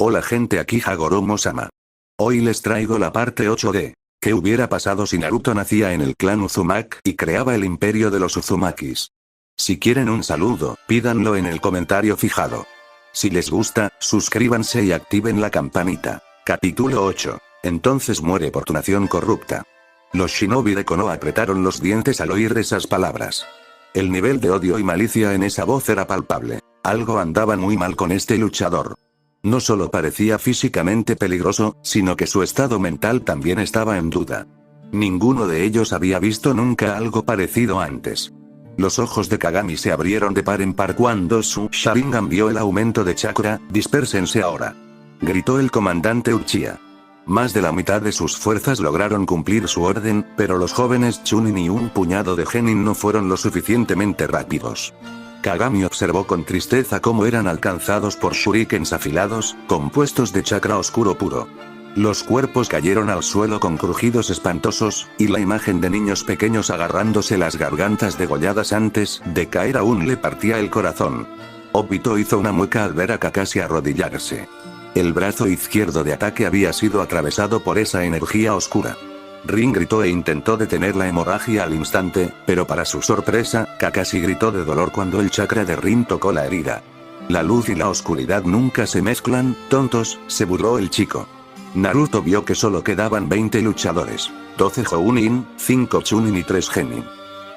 Hola gente, aquí Hagoromo-sama. Hoy les traigo la parte 8 de ¿qué hubiera pasado si Naruto nacía en el clan Uzumaki y creaba el imperio de los Uzumakis? Si quieren un saludo, pídanlo en el comentario fijado. Si les gusta, suscríbanse y activen la campanita. Capítulo 8. Entonces muere por tu nación corrupta. Los shinobi de Konoha apretaron los dientes al oír esas palabras. El nivel de odio y malicia en esa voz era palpable. Algo andaba muy mal con este luchador. No solo parecía físicamente peligroso, sino que su estado mental también estaba en duda. Ninguno de ellos había visto nunca algo parecido antes. Los ojos de Kagami se abrieron de par en par cuando su Sharingan vio el aumento de chakra. «Dispérsense ahora», gritó el comandante Uchiha. Más de la mitad de sus fuerzas lograron cumplir su orden, pero los jóvenes Chunin y un puñado de genin no fueron lo suficientemente rápidos. Kagami observó con tristeza cómo eran alcanzados por shurikens afilados, compuestos de chakra oscuro puro. Los cuerpos cayeron al suelo con crujidos espantosos, y la imagen de niños pequeños agarrándose las gargantas degolladas antes de caer aún le partía el corazón. Obito hizo una mueca al ver a Kakashi arrodillarse. El brazo izquierdo de ataque había sido atravesado por esa energía oscura. Rin gritó e intentó detener la hemorragia al instante, pero para su sorpresa, Kakashi gritó de dolor cuando el chakra de Rin tocó la herida. La luz y la oscuridad nunca se mezclan, tontos, se burló el chico. Naruto vio que solo quedaban 20 luchadores, 12 Jounin, 5 Chunin y 3 Genin.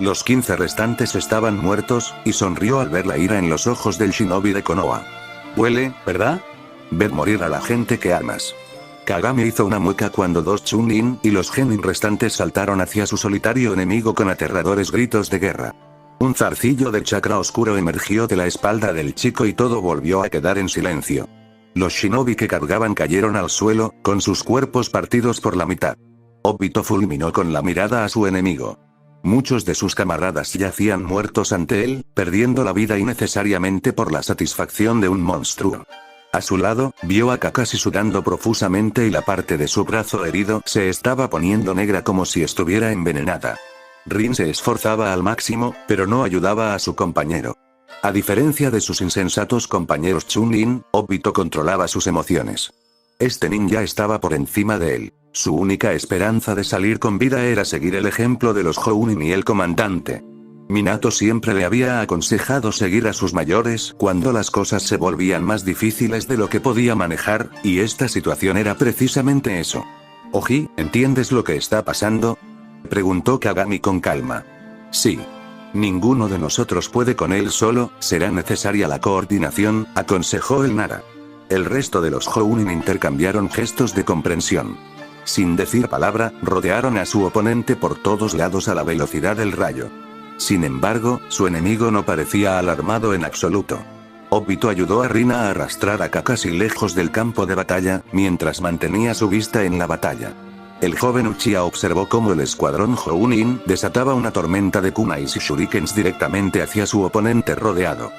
Los 15 restantes estaban muertos, y sonrió al ver la ira en los ojos del shinobi de Konoha. «Duele, ¿verdad? Ver morir a la gente que amas». Kagami hizo una mueca cuando 2 Chunin y los Genin restantes saltaron hacia su solitario enemigo con aterradores gritos de guerra. Un zarcillo de chakra oscuro emergió de la espalda del chico y todo volvió a quedar en silencio. Los shinobi que cargaban cayeron al suelo, con sus cuerpos partidos por la mitad. Obito fulminó con la mirada a su enemigo. Muchos de sus camaradas yacían muertos ante él, perdiendo la vida innecesariamente por la satisfacción de un monstruo. A su lado, vio a Kakashi sudando profusamente y la parte de su brazo herido se estaba poniendo negra como si estuviera envenenada. Rin se esforzaba al máximo, pero no ayudaba a su compañero. A diferencia de sus insensatos compañeros Chunin, Obito controlaba sus emociones. Este ninja estaba por encima de él. Su única esperanza de salir con vida era seguir el ejemplo de los Jounin y el comandante. Minato siempre le había aconsejado seguir a sus mayores cuando las cosas se volvían más difíciles de lo que podía manejar, y esta situación era precisamente eso. «Oji, ¿entiendes lo que está pasando?», preguntó Kagami con calma. «Sí. Ninguno de nosotros puede con él solo, será necesaria la coordinación», aconsejó el Nara. El resto de los Jounin intercambiaron gestos de comprensión. Sin decir palabra, rodearon a su oponente por todos lados a la velocidad del rayo. Sin embargo, su enemigo no parecía alarmado en absoluto. Obito ayudó a Rin a arrastrar a Kakashi lejos del campo de batalla, mientras mantenía su vista en la batalla. El joven Uchiha observó cómo el escuadrón Jounin desataba una tormenta de kunais y shurikens directamente hacia su oponente rodeado.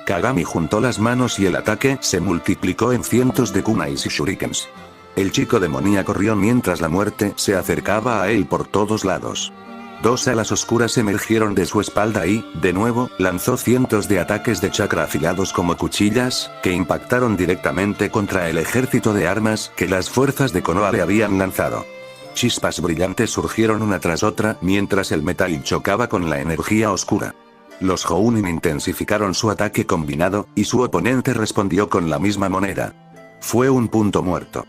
Kagami juntó las manos y el ataque se multiplicó en cientos de kunais y shurikens. El chico demonía corrió mientras la muerte se acercaba a él por todos lados. 2 alas oscuras emergieron de su espalda y, de nuevo, lanzó cientos de ataques de chakra afilados como cuchillas, que impactaron directamente contra el ejército de armas que las fuerzas de Konoha le habían lanzado. Chispas brillantes surgieron una tras otra mientras el metal chocaba con la energía oscura. Los Jounin intensificaron su ataque combinado, y su oponente respondió con la misma moneda. Fue un punto muerto.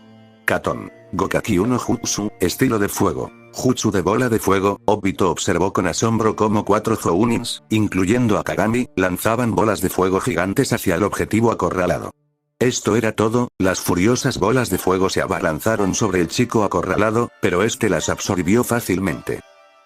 Katon. Gokaki 1 Jutsu, estilo de fuego. Jutsu de bola de fuego. Obito observó con asombro cómo 4 Jounins, incluyendo a Kagami, lanzaban bolas de fuego gigantes hacia el objetivo acorralado. Esto era todo, las furiosas bolas de fuego se abalanzaron sobre el chico acorralado, pero este las absorbió fácilmente.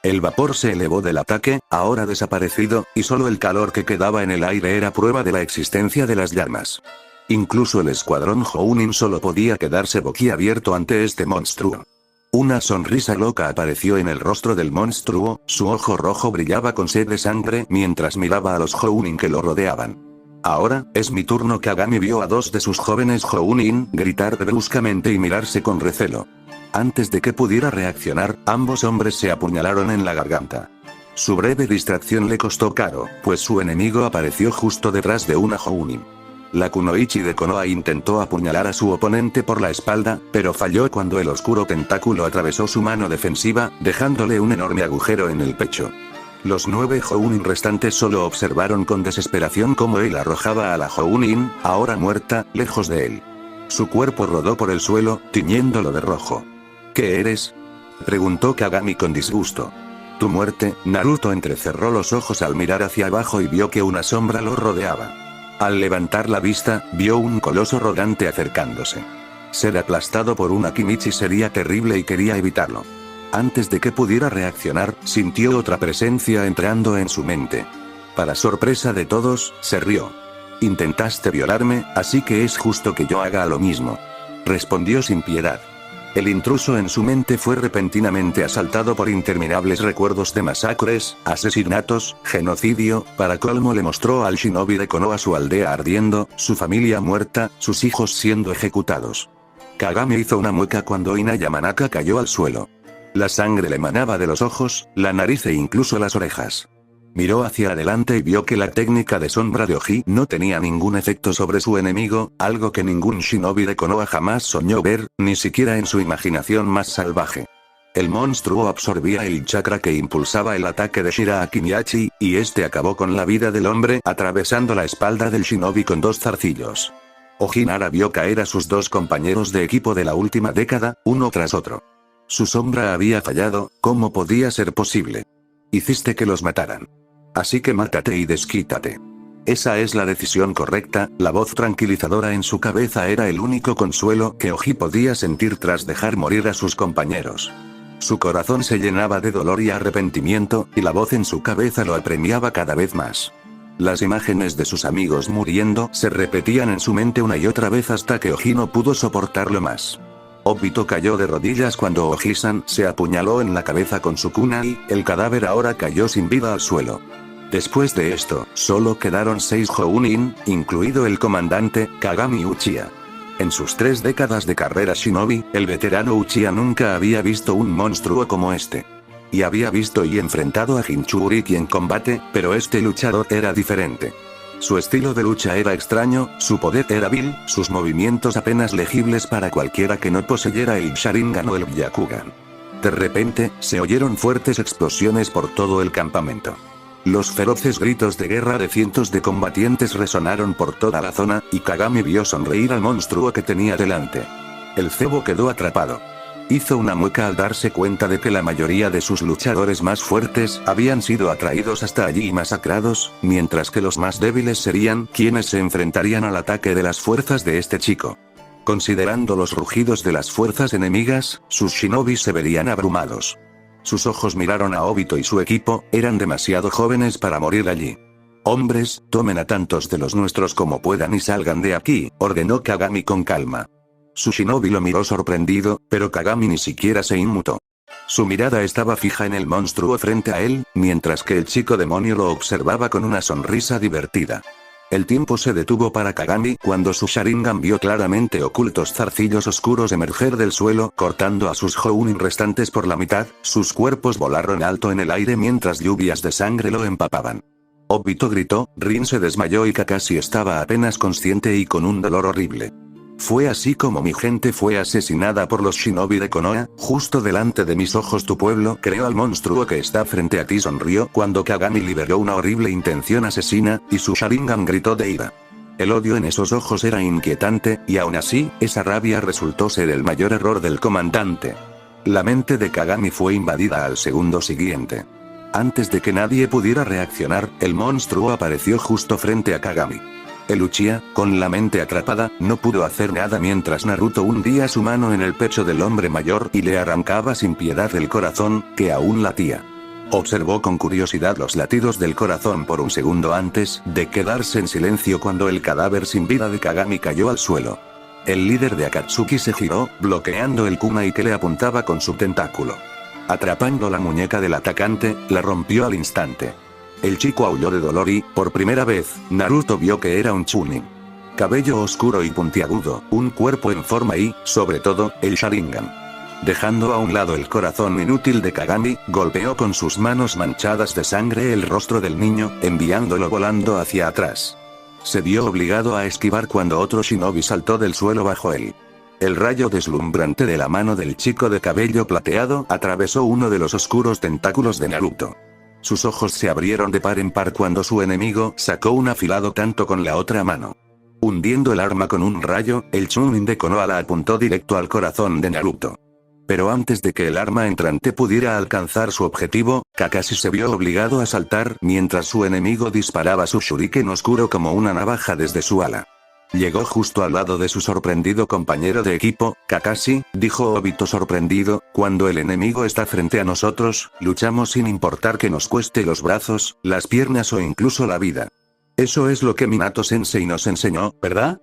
El vapor se elevó del ataque, ahora desaparecido, y solo el calor que quedaba en el aire era prueba de la existencia de las llamas. Incluso el escuadrón Jounin solo podía quedarse boquiabierto ante este monstruo. Una sonrisa loca apareció en el rostro del monstruo, su ojo rojo brillaba con sed de sangre mientras miraba a los Jounin que lo rodeaban. «Ahora, es mi turno». Kagami vio a 2 de sus jóvenes Jounin gritar bruscamente y mirarse con recelo. Antes de que pudiera reaccionar, ambos hombres se apuñalaron en la garganta. Su breve distracción le costó caro, pues su enemigo apareció justo detrás de una Jounin. La kunoichi de Konoha intentó apuñalar a su oponente por la espalda, pero falló cuando el oscuro tentáculo atravesó su mano defensiva, dejándole un enorme agujero en el pecho. Los 9 Jounin restantes solo observaron con desesperación cómo él arrojaba a la Jounin, ahora muerta, lejos de él. Su cuerpo rodó por el suelo, tiñéndolo de rojo. ¿Qué eres?, preguntó Kagami con disgusto. Tu muerte. Naruto entrecerró los ojos al mirar hacia abajo y vio que una sombra lo rodeaba. Al levantar la vista, vio un coloso rodante acercándose. Ser aplastado por una Kimichi sería terrible y quería evitarlo. Antes de que pudiera reaccionar, sintió otra presencia entrando en su mente. Para sorpresa de todos, se rió. Intentaste violarme, así que es justo que yo haga lo mismo. Respondió sin piedad. El intruso en su mente fue repentinamente asaltado por interminables recuerdos de masacres, asesinatos, genocidio. Para colmo le mostró al shinobi de Konoha su aldea ardiendo, su familia muerta, sus hijos siendo ejecutados. Kagami hizo una mueca cuando Ina Yamanaka cayó al suelo. La sangre le manaba de los ojos, la nariz e incluso las orejas. Miró hacia adelante y vio que la técnica de sombra de Oji no tenía ningún efecto sobre su enemigo, algo que ningún shinobi de Konoha jamás soñó ver, ni siquiera en su imaginación más salvaje. El monstruo absorbía el chakra que impulsaba el ataque de Shiraki Miyachi, y este acabó con la vida del hombre atravesando la espalda del shinobi con 2 zarcillos. Ojinara vio caer a sus 2 compañeros de equipo de la última década, uno tras otro. Su sombra había fallado. ¿Cómo podía ser posible? Hiciste que los mataran. Así que mátate y desquítate. Esa es la decisión correcta. La voz tranquilizadora en su cabeza era el único consuelo que Oji podía sentir tras dejar morir a sus compañeros. Su corazón se llenaba de dolor y arrepentimiento, y la voz en su cabeza lo apremiaba cada vez más. Las imágenes de sus amigos muriendo se repetían en su mente una y otra vez hasta que Oji no pudo soportarlo más. Obito cayó de rodillas cuando Oji-san se apuñaló en la cabeza con su kunai, el cadáver ahora cayó sin vida al suelo. Después de esto, solo quedaron 6 Jounin, incluido el comandante, Kagami Uchiha. En sus 3 décadas de carrera shinobi, el veterano Uchiha nunca había visto un monstruo como este. Y había visto y enfrentado a Jinchuriki en combate, pero este luchador era diferente. Su estilo de lucha era extraño, su poder era vil, sus movimientos apenas legibles para cualquiera que no poseyera el Sharingan o el Byakugan. De repente, se oyeron fuertes explosiones por todo el campamento. Los feroces gritos de guerra de cientos de combatientes resonaron por toda la zona, y Kagami vio sonreír al monstruo que tenía delante. El cebo quedó atrapado. Hizo una mueca al darse cuenta de que la mayoría de sus luchadores más fuertes habían sido atraídos hasta allí y masacrados, mientras que los más débiles serían quienes se enfrentarían al ataque de las fuerzas de este chico. Considerando los rugidos de las fuerzas enemigas, sus shinobis se verían abrumados. Sus ojos miraron a Obito y su equipo, eran demasiado jóvenes para morir allí. Hombres, tomen a tantos de los nuestros como puedan y salgan de aquí, ordenó Kagami con calma. Su shinobi lo miró sorprendido, pero Kagami ni siquiera se inmutó. Su mirada estaba fija en el monstruo frente a él, mientras que el chico demonio lo observaba con una sonrisa divertida. El tiempo se detuvo para Kagami cuando su Sharingan vio claramente ocultos zarcillos oscuros emerger del suelo, cortando a sus Jounin restantes por la mitad. Sus cuerpos volaron alto en el aire mientras lluvias de sangre lo empapaban. Obito gritó, Rin se desmayó y Kakashi estaba apenas consciente y con un dolor horrible. Fue así como mi gente fue asesinada por los shinobi de Konoha, justo delante de mis ojos. Tu pueblo creó al monstruo que está frente a ti. Sonrió cuando Kagami liberó una horrible intención asesina, y su Sharingan gritó de ira. El odio en esos ojos era inquietante, y aún así, esa rabia resultó ser el mayor error del comandante. La mente de Kagami fue invadida al segundo siguiente. Antes de que nadie pudiera reaccionar, el monstruo apareció justo frente a Kagami. El Uchiha, con la mente atrapada, no pudo hacer nada mientras Naruto hundía su mano en el pecho del hombre mayor y le arrancaba sin piedad el corazón, que aún latía. Observó con curiosidad los latidos del corazón por un segundo antes de quedarse en silencio cuando el cadáver sin vida de Kagami cayó al suelo. El líder de Akatsuki se giró, bloqueando el kunai que le apuntaba con su tentáculo. Atrapando la muñeca del atacante, la rompió al instante. El chico aulló de dolor y, por primera vez, Naruto vio que era un Chunin. Cabello oscuro y puntiagudo, un cuerpo en forma y, sobre todo, el Sharingan. Dejando a un lado el corazón inútil de Kagami, golpeó con sus manos manchadas de sangre el rostro del niño, enviándolo volando hacia atrás. Se vio obligado a esquivar cuando otro shinobi saltó del suelo bajo él. El rayo deslumbrante de la mano del chico de cabello plateado atravesó uno de los oscuros tentáculos de Naruto. Sus ojos se abrieron de par en par cuando su enemigo sacó un afilado tanto con la otra mano. Hundiendo el arma con un rayo, el Chunin de Konoha la apuntó directo al corazón de Naruto. Pero antes de que el arma entrante pudiera alcanzar su objetivo, Kakashi se vio obligado a saltar mientras su enemigo disparaba su shuriken oscuro como una navaja desde su ala. Llegó justo al lado de su sorprendido compañero de equipo. Kakashi, dijo Obito sorprendido, cuando el enemigo está frente a nosotros, luchamos sin importar que nos cueste los brazos, las piernas o incluso la vida. Eso es lo que Minato Sensei nos enseñó, ¿verdad?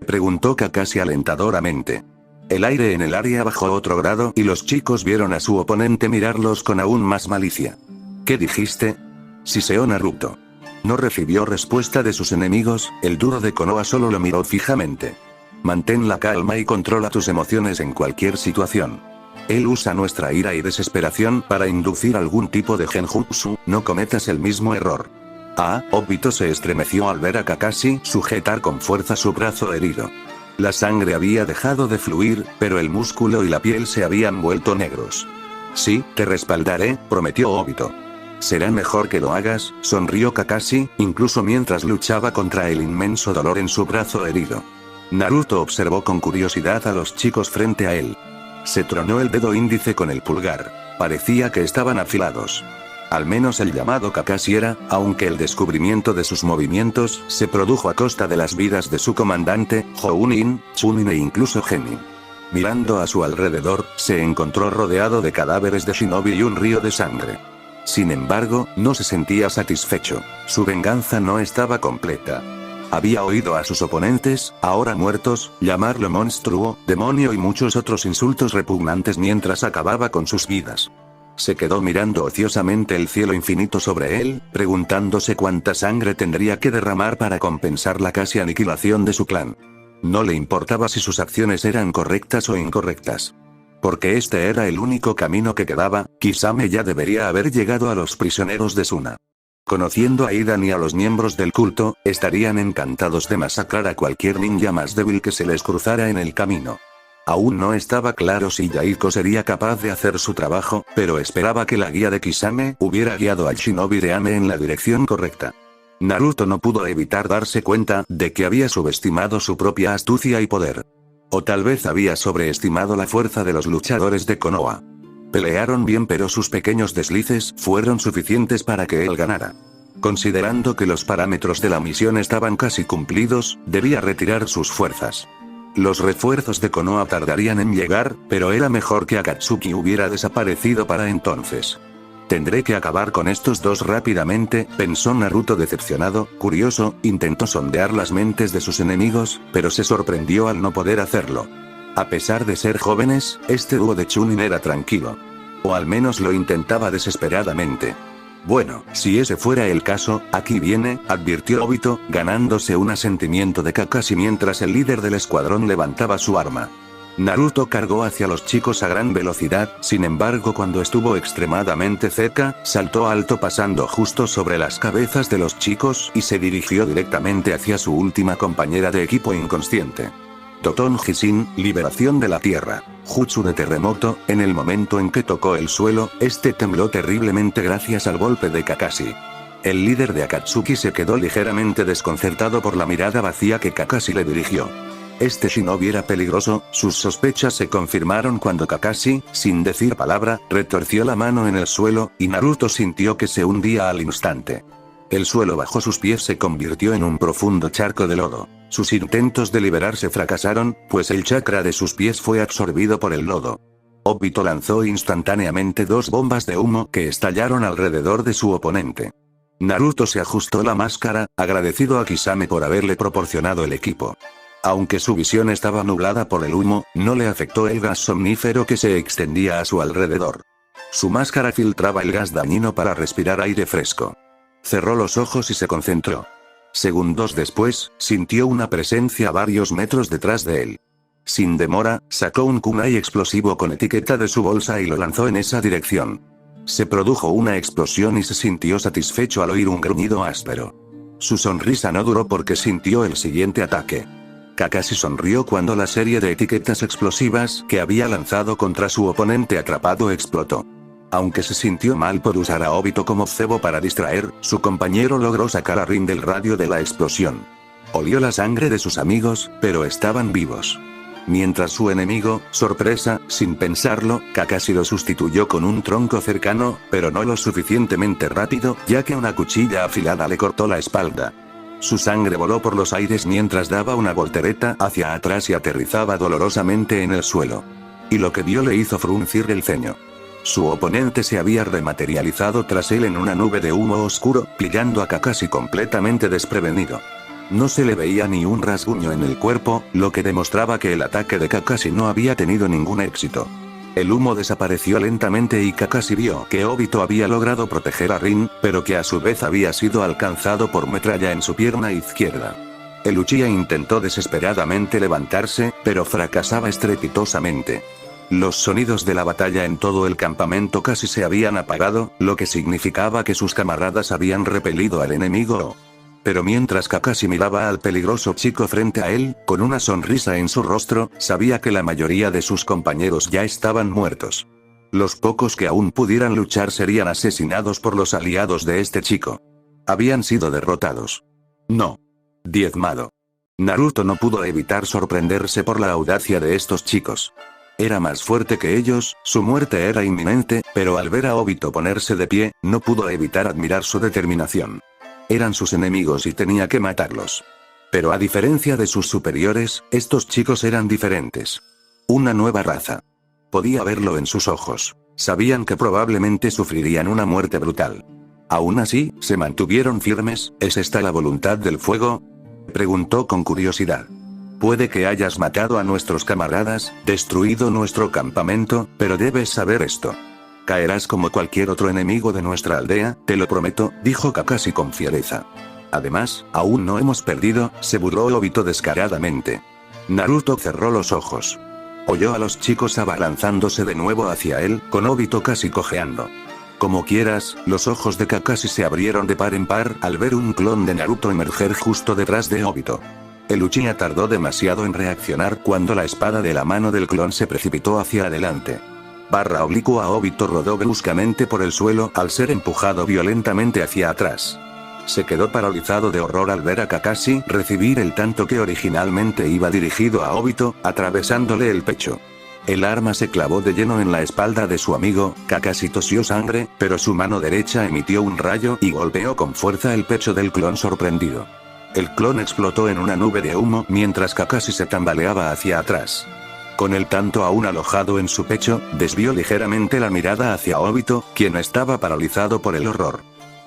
Preguntó Kakashi alentadoramente. El aire en el área bajó otro grado y los chicos vieron a su oponente mirarlos con aún más malicia. ¿Qué dijiste? Siseó Naruto. No recibió respuesta de sus enemigos, el duro de Konoha solo lo miró fijamente. Mantén la calma y controla tus emociones en cualquier situación. Él usa nuestra ira y desesperación para inducir algún tipo de genjutsu, no cometas el mismo error. Obito se estremeció al ver a Kakashi sujetar con fuerza su brazo herido. La sangre había dejado de fluir, pero el músculo y la piel se habían vuelto negros. Sí, te respaldaré, prometió Obito. Será mejor que lo hagas, sonrió Kakashi, incluso mientras luchaba contra el inmenso dolor en su brazo herido. Naruto observó con curiosidad a los chicos frente a él. Se tronó el dedo índice con el pulgar. Parecía que estaban afilados. Al menos el llamado Kakashi era, aunque el descubrimiento de sus movimientos se produjo a costa de las vidas de su comandante, Jounin, Chunin e incluso Genin. Mirando a su alrededor, se encontró rodeado de cadáveres de shinobi y un río de sangre. Sin embargo, no se sentía satisfecho. Su venganza no estaba completa. Había oído a sus oponentes, ahora muertos, llamarlo monstruo, demonio y muchos otros insultos repugnantes mientras acababa con sus vidas. Se quedó mirando ociosamente el cielo infinito sobre él, preguntándose cuánta sangre tendría que derramar para compensar la casi aniquilación de su clan. No le importaba si sus acciones eran correctas o incorrectas. Porque este era el único camino que quedaba. Kisame ya debería haber llegado a los prisioneros de Suna. Conociendo a Idan y a los miembros del culto, estarían encantados de masacrar a cualquier ninja más débil que se les cruzara en el camino. Aún no estaba claro si Yaiko sería capaz de hacer su trabajo, pero esperaba que la guía de Kisame hubiera guiado al shinobi de Ame en la dirección correcta. Naruto no pudo evitar darse cuenta de que había subestimado su propia astucia y poder. O tal vez había sobreestimado la fuerza de los luchadores de Konoha. Pelearon bien, pero sus pequeños deslices fueron suficientes para que él ganara. Considerando que los parámetros de la misión estaban casi cumplidos, debía retirar sus fuerzas. Los refuerzos de Konoha tardarían en llegar, pero era mejor que Akatsuki hubiera desaparecido para entonces. Tendré que acabar con estos dos rápidamente, pensó Naruto decepcionado. Curioso, intentó sondear las mentes de sus enemigos, pero se sorprendió al no poder hacerlo. A pesar de ser jóvenes, este dúo de Chunin era tranquilo. O al menos lo intentaba desesperadamente. Bueno, si ese fuera el caso, aquí viene, advirtió Obito, ganándose un asentimiento de Kakashi mientras el líder del escuadrón levantaba su arma. Naruto cargó hacia los chicos a gran velocidad, sin embargo cuando estuvo extremadamente cerca, saltó alto pasando justo sobre las cabezas de los chicos y se dirigió directamente hacia su última compañera de equipo inconsciente. Toton Hisin, liberación de la tierra. Jutsu de terremoto. En el momento en que tocó el suelo, este tembló terriblemente gracias al golpe de Kakashi. El líder de Akatsuki se quedó ligeramente desconcertado por la mirada vacía que Kakashi le dirigió. Este shinobi era peligroso. Sus sospechas se confirmaron cuando Kakashi, sin decir palabra, retorció la mano en el suelo, y Naruto sintió que se hundía al instante. El suelo bajo sus pies se convirtió en un profundo charco de lodo. Sus intentos de liberarse fracasaron, pues el chakra de sus pies fue absorbido por el lodo. Obito lanzó instantáneamente dos bombas de humo que estallaron alrededor de su oponente. Naruto se ajustó la máscara, agradecido a Kisame por haberle proporcionado el equipo. Aunque su visión estaba nublada por el humo, no le afectó el gas somnífero que se extendía a su alrededor. Su máscara filtraba el gas dañino para respirar aire fresco. Cerró los ojos y se concentró. Segundos después, sintió una presencia a varios metros detrás de él. Sin demora, sacó un kunai explosivo con etiqueta de su bolsa y lo lanzó en esa dirección. Se produjo una explosión y se sintió satisfecho al oír un gruñido áspero. Su sonrisa no duró porque sintió el siguiente ataque. Kakashi sonrió cuando la serie de etiquetas explosivas que había lanzado contra su oponente atrapado explotó. Aunque se sintió mal por usar a Obito como cebo para distraer, su compañero logró sacar a Rin del radio de la explosión. Olió la sangre de sus amigos, pero estaban vivos. Mientras su enemigo, sorpresa, sin pensarlo, Kakashi lo sustituyó con un tronco cercano, pero no lo suficientemente rápido, ya que una cuchilla afilada le cortó la espalda. Su sangre voló por los aires mientras daba una voltereta hacia atrás y aterrizaba dolorosamente en el suelo. Y lo que vio le hizo fruncir el ceño. Su oponente se había rematerializado tras él en una nube de humo oscuro, pillando a Kakashi completamente desprevenido. No se le veía ni un rasguño en el cuerpo, lo que demostraba que el ataque de Kakashi no había tenido ningún éxito. El humo desapareció lentamente y Kakashi vio que Obito había logrado proteger a Rin, pero que a su vez había sido alcanzado por metralla en su pierna izquierda. El Uchiha intentó desesperadamente levantarse, pero fracasaba estrepitosamente. Los sonidos de la batalla en todo el campamento casi se habían apagado, lo que significaba que sus camaradas habían repelido al enemigo. Pero mientras Kakashi miraba al peligroso chico frente a él, con una sonrisa en su rostro, sabía que la mayoría de sus compañeros ya estaban muertos. Los pocos que aún pudieran luchar serían asesinados por los aliados de este chico. Habían sido derrotados. No. Diezmado. Naruto no pudo evitar sorprenderse por la audacia de estos chicos. Era más fuerte que ellos, su muerte era inminente, pero al ver a Obito ponerse de pie, no pudo evitar admirar su determinación. Eran sus enemigos y tenía que matarlos. Pero a diferencia de sus superiores, estos chicos eran diferentes. Una nueva raza. Podía verlo en sus ojos. Sabían que probablemente sufrirían una muerte brutal. Aún así, se mantuvieron firmes. ¿Es esta la voluntad del fuego?, preguntó con curiosidad. Puede que hayas matado a nuestros camaradas, destruido nuestro campamento, pero debes saber esto. Caerás como cualquier otro enemigo de nuestra aldea, te lo prometo, dijo Kakashi con fiereza. Además, aún no hemos perdido, se burló Obito descaradamente. Naruto cerró los ojos. Oyó a los chicos abalanzándose de nuevo hacia él, con Obito casi cojeando. Como quieras, los ojos de Kakashi se abrieron de par en par al ver un clon de Naruto emerger justo detrás de Obito. El Uchiha tardó demasiado en reaccionar cuando la espada de la mano del clon se precipitó hacia adelante. Barra oblicua Obito rodó bruscamente por el suelo al ser empujado violentamente hacia atrás. Se quedó paralizado de horror al ver a Kakashi recibir el tanto que originalmente iba dirigido a Obito, atravesándole el pecho. El arma se clavó de lleno en la espalda de su amigo, Kakashi tosió sangre, pero su mano derecha emitió un rayo y golpeó con fuerza el pecho del clon sorprendido. El clon explotó en una nube de humo mientras Kakashi se tambaleaba hacia atrás. Con el tanto aún alojado en su pecho, desvió ligeramente la mirada hacia Obito, quien estaba paralizado por el horror.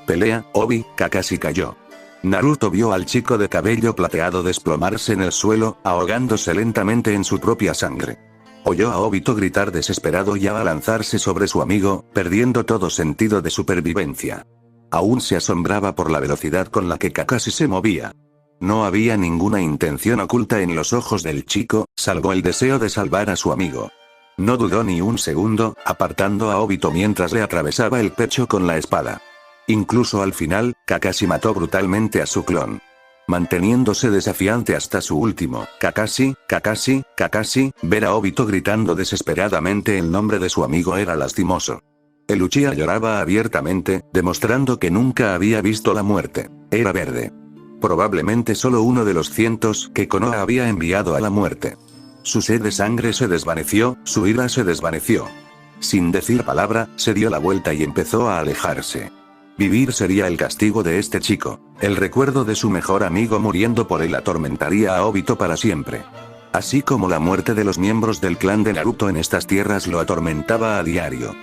Pelea, Obi, Kakashi cayó. Naruto vio al chico de cabello plateado desplomarse en el suelo, ahogándose lentamente en su propia sangre. Oyó a Obito gritar desesperado y abalanzarse sobre su amigo, perdiendo todo sentido de supervivencia. Aún se asombraba por la velocidad con la que Kakashi se movía. No había ninguna intención oculta en los ojos del chico, salvo el deseo de salvar a su amigo. No dudó ni un segundo, apartando a Obito mientras le atravesaba el pecho con la espada. Incluso al final, Kakashi mató brutalmente a su clon. Manteniéndose desafiante hasta su último, Kakashi, Kakashi, Kakashi, ver a Obito gritando desesperadamente el nombre de su amigo era lastimoso. El Uchiha lloraba abiertamente, demostrando que nunca había visto la muerte. Era verde. Probablemente solo uno de los cientos que Konoha había enviado a la muerte. Su sed de sangre se desvaneció, su ira se desvaneció. Sin decir palabra, se dio la vuelta y empezó a alejarse. Vivir sería el castigo de este chico. El recuerdo de su mejor amigo muriendo por él atormentaría a Obito para siempre. Así como la muerte de los miembros del clan de Naruto en estas tierras lo atormentaba a diario.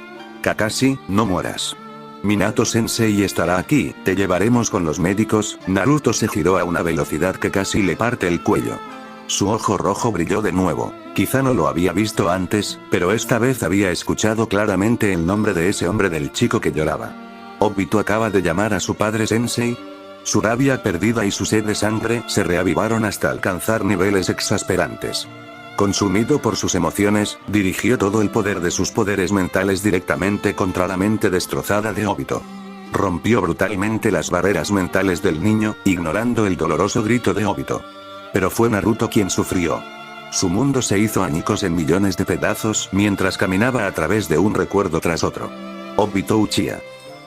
Kakashi, no mueras. Minato-sensei estará aquí, te llevaremos con los médicos. Naruto se giró a una velocidad que casi le parte el cuello. Su ojo rojo brilló de nuevo. Quizá no lo había visto antes, pero esta vez había escuchado claramente el nombre de ese hombre del chico que lloraba. Obito acaba de llamar a su padre sensei. Su rabia perdida y su sed de sangre se reavivaron hasta alcanzar niveles exasperantes. Consumido por sus emociones, dirigió todo el poder de sus poderes mentales directamente contra la mente destrozada de Obito. Rompió brutalmente las barreras mentales del niño, ignorando el doloroso grito de Obito. Pero fue Naruto quien sufrió. Su mundo se hizo añicos en millones de pedazos mientras caminaba a través de un recuerdo tras otro. Obito Uchiha.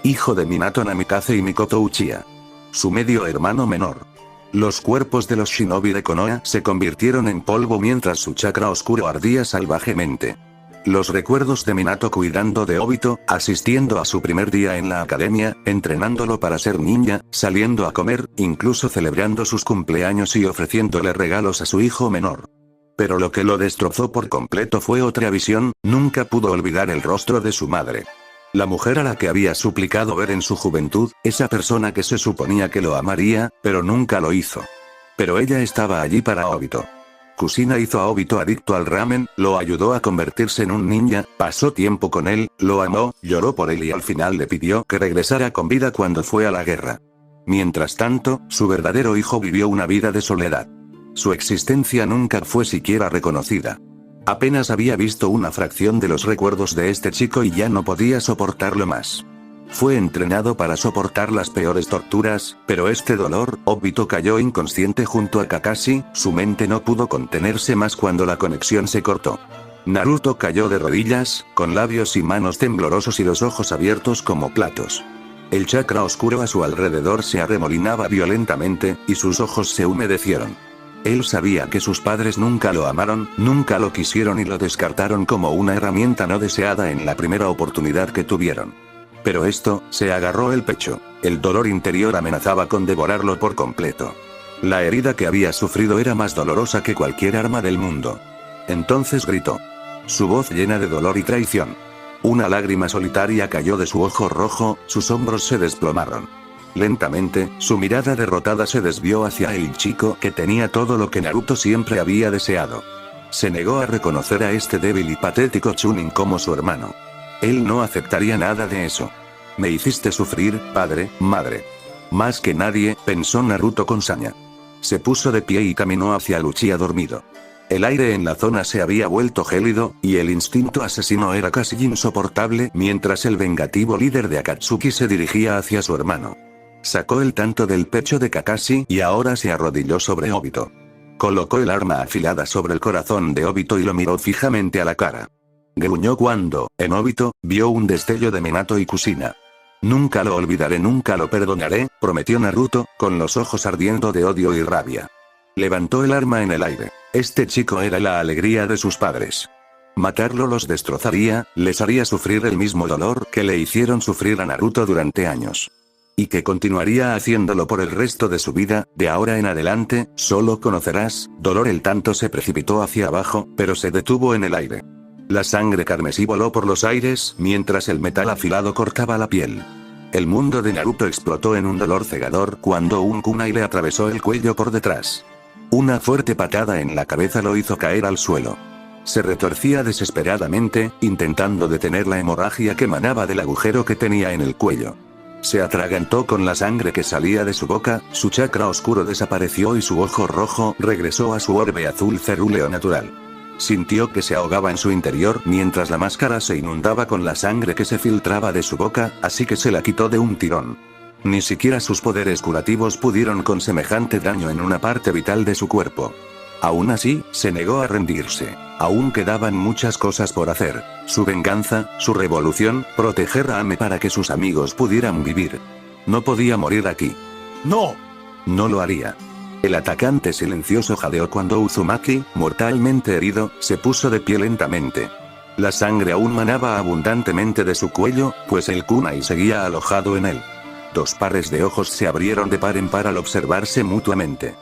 Hijo de Minato Namikaze y Mikoto Uchiha. Su medio hermano menor. Los cuerpos de los shinobi de Konoha se convirtieron en polvo mientras su chakra oscuro ardía salvajemente. Los recuerdos de Minato cuidando de Obito, asistiendo a su primer día en la academia, entrenándolo para ser ninja, saliendo a comer, incluso celebrando sus cumpleaños y ofreciéndole regalos a su hijo menor. Pero lo que lo destrozó por completo fue otra visión, nunca pudo olvidar el rostro de su madre. La mujer a la que había suplicado ver en su juventud, esa persona que se suponía que lo amaría, pero nunca lo hizo. Pero ella estaba allí para Obito. Kushina hizo a Obito adicto al ramen, lo ayudó a convertirse en un ninja, pasó tiempo con él, lo amó, lloró por él y al final le pidió que regresara con vida cuando fue a la guerra. Mientras tanto, su verdadero hijo vivió una vida de soledad. Su existencia nunca fue siquiera reconocida. Apenas había visto una fracción de los recuerdos de este chico y ya no podía soportarlo más. Fue entrenado para soportar las peores torturas, pero este dolor, Obito cayó inconsciente junto a Kakashi, su mente no pudo contenerse más cuando la conexión se cortó. Naruto cayó de rodillas, con labios y manos temblorosos y los ojos abiertos como platos. El chakra oscuro a su alrededor se arremolinaba violentamente, y sus ojos se humedecieron. Él sabía que sus padres nunca lo amaron, nunca lo quisieron y lo descartaron como una herramienta no deseada en la primera oportunidad que tuvieron. Pero esto, se agarró el pecho. El dolor interior amenazaba con devorarlo por completo. La herida que había sufrido era más dolorosa que cualquier arma del mundo. Entonces gritó. Su voz llena de dolor y traición. Una lágrima solitaria cayó de su ojo rojo, sus hombros se desplomaron. Lentamente, su mirada derrotada se desvió hacia el chico que tenía todo lo que Naruto siempre había deseado. Se negó a reconocer a este débil y patético Chunin como su hermano. Él no aceptaría nada de eso. Me hiciste sufrir, padre, madre. Más que nadie, pensó Naruto con saña. Se puso de pie y caminó hacia el Uchiha dormido. El aire en la zona se había vuelto gélido, y el instinto asesino era casi insoportable mientras el vengativo líder de Akatsuki se dirigía hacia su hermano. Sacó el tanto del pecho de Kakashi y ahora se arrodilló sobre Obito. Colocó el arma afilada sobre el corazón de Obito y lo miró fijamente a la cara. Gruñó cuando, en Obito, vio un destello de Minato y Kushina. Nunca lo olvidaré, nunca lo perdonaré, prometió Naruto, con los ojos ardiendo de odio y rabia. Levantó el arma en el aire. Este chico era la alegría de sus padres. Matarlo los destrozaría, les haría sufrir el mismo dolor que le hicieron sufrir a Naruto durante años. Y que continuaría haciéndolo por el resto de su vida, de ahora en adelante, solo conocerás dolor. El tanto se precipitó hacia abajo, pero se detuvo en el aire. La sangre carmesí voló por los aires, mientras el metal afilado cortaba la piel. El mundo de Naruto explotó en un dolor cegador cuando un kunai le atravesó el cuello por detrás. Una fuerte patada en la cabeza lo hizo caer al suelo. Se retorcía desesperadamente, intentando detener la hemorragia que manaba del agujero que tenía en el cuello. Se atragantó con la sangre que salía de su boca, su chakra oscuro desapareció y su ojo rojo regresó a su orbe azul cerúleo natural. Sintió que se ahogaba en su interior mientras la máscara se inundaba con la sangre que se filtraba de su boca, así que se la quitó de un tirón. Ni siquiera sus poderes curativos pudieron con semejante daño en una parte vital de su cuerpo. Aún así, se negó a rendirse. Aún quedaban muchas cosas por hacer. Su venganza, su revolución, proteger a Ame para que sus amigos pudieran vivir. No podía morir aquí. ¡No! No lo haría. El atacante silencioso jadeó cuando Uzumaki, mortalmente herido, se puso de pie lentamente. La sangre aún manaba abundantemente de su cuello, pues el kunai seguía alojado en él. Dos pares de ojos se abrieron de par en par al observarse mutuamente.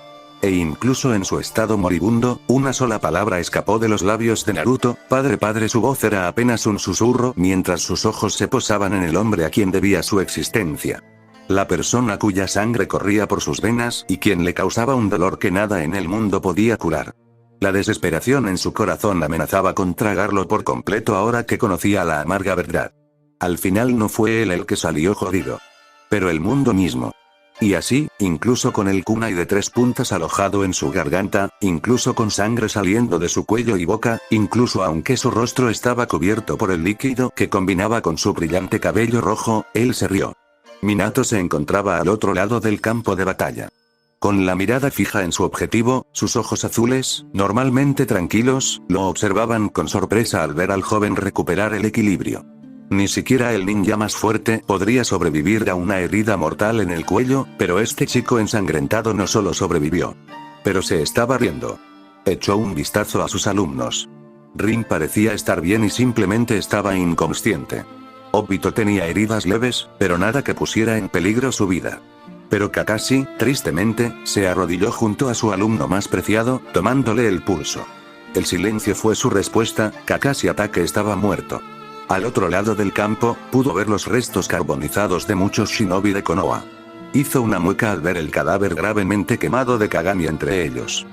E incluso en su estado moribundo, una sola palabra escapó de los labios de Naruto, padre padre. Su voz era apenas un susurro mientras sus ojos se posaban en el hombre a quien debía su existencia. La persona cuya sangre corría por sus venas y quien le causaba un dolor que nada en el mundo podía curar. La desesperación en su corazón amenazaba con tragarlo por completo ahora que conocía la amarga verdad. Al final no fue él el que salió jodido, pero el mundo mismo. Y así, incluso con el kunai de 3 puntas alojado en su garganta, incluso con sangre saliendo de su cuello y boca, incluso aunque su rostro estaba cubierto por el líquido que combinaba con su brillante cabello rojo, él se rió. Minato se encontraba al otro lado del campo de batalla. Con la mirada fija en su objetivo, sus ojos azules, normalmente tranquilos, lo observaban con sorpresa al ver al joven recuperar el equilibrio. Ni siquiera el ninja más fuerte podría sobrevivir a una herida mortal en el cuello, pero este chico ensangrentado no solo sobrevivió. Pero se estaba riendo. Echó un vistazo a sus alumnos. Rin parecía estar bien y simplemente estaba inconsciente. Obito tenía heridas leves, pero nada que pusiera en peligro su vida. Pero Kakashi, tristemente, se arrodilló junto a su alumno más preciado, tomándole el pulso. El silencio fue su respuesta. Kakashi Hatake estaba muerto. Al otro lado del campo, pudo ver los restos carbonizados de muchos shinobi de Konoha. Hizo una mueca al ver el cadáver gravemente quemado de Kagami entre ellos.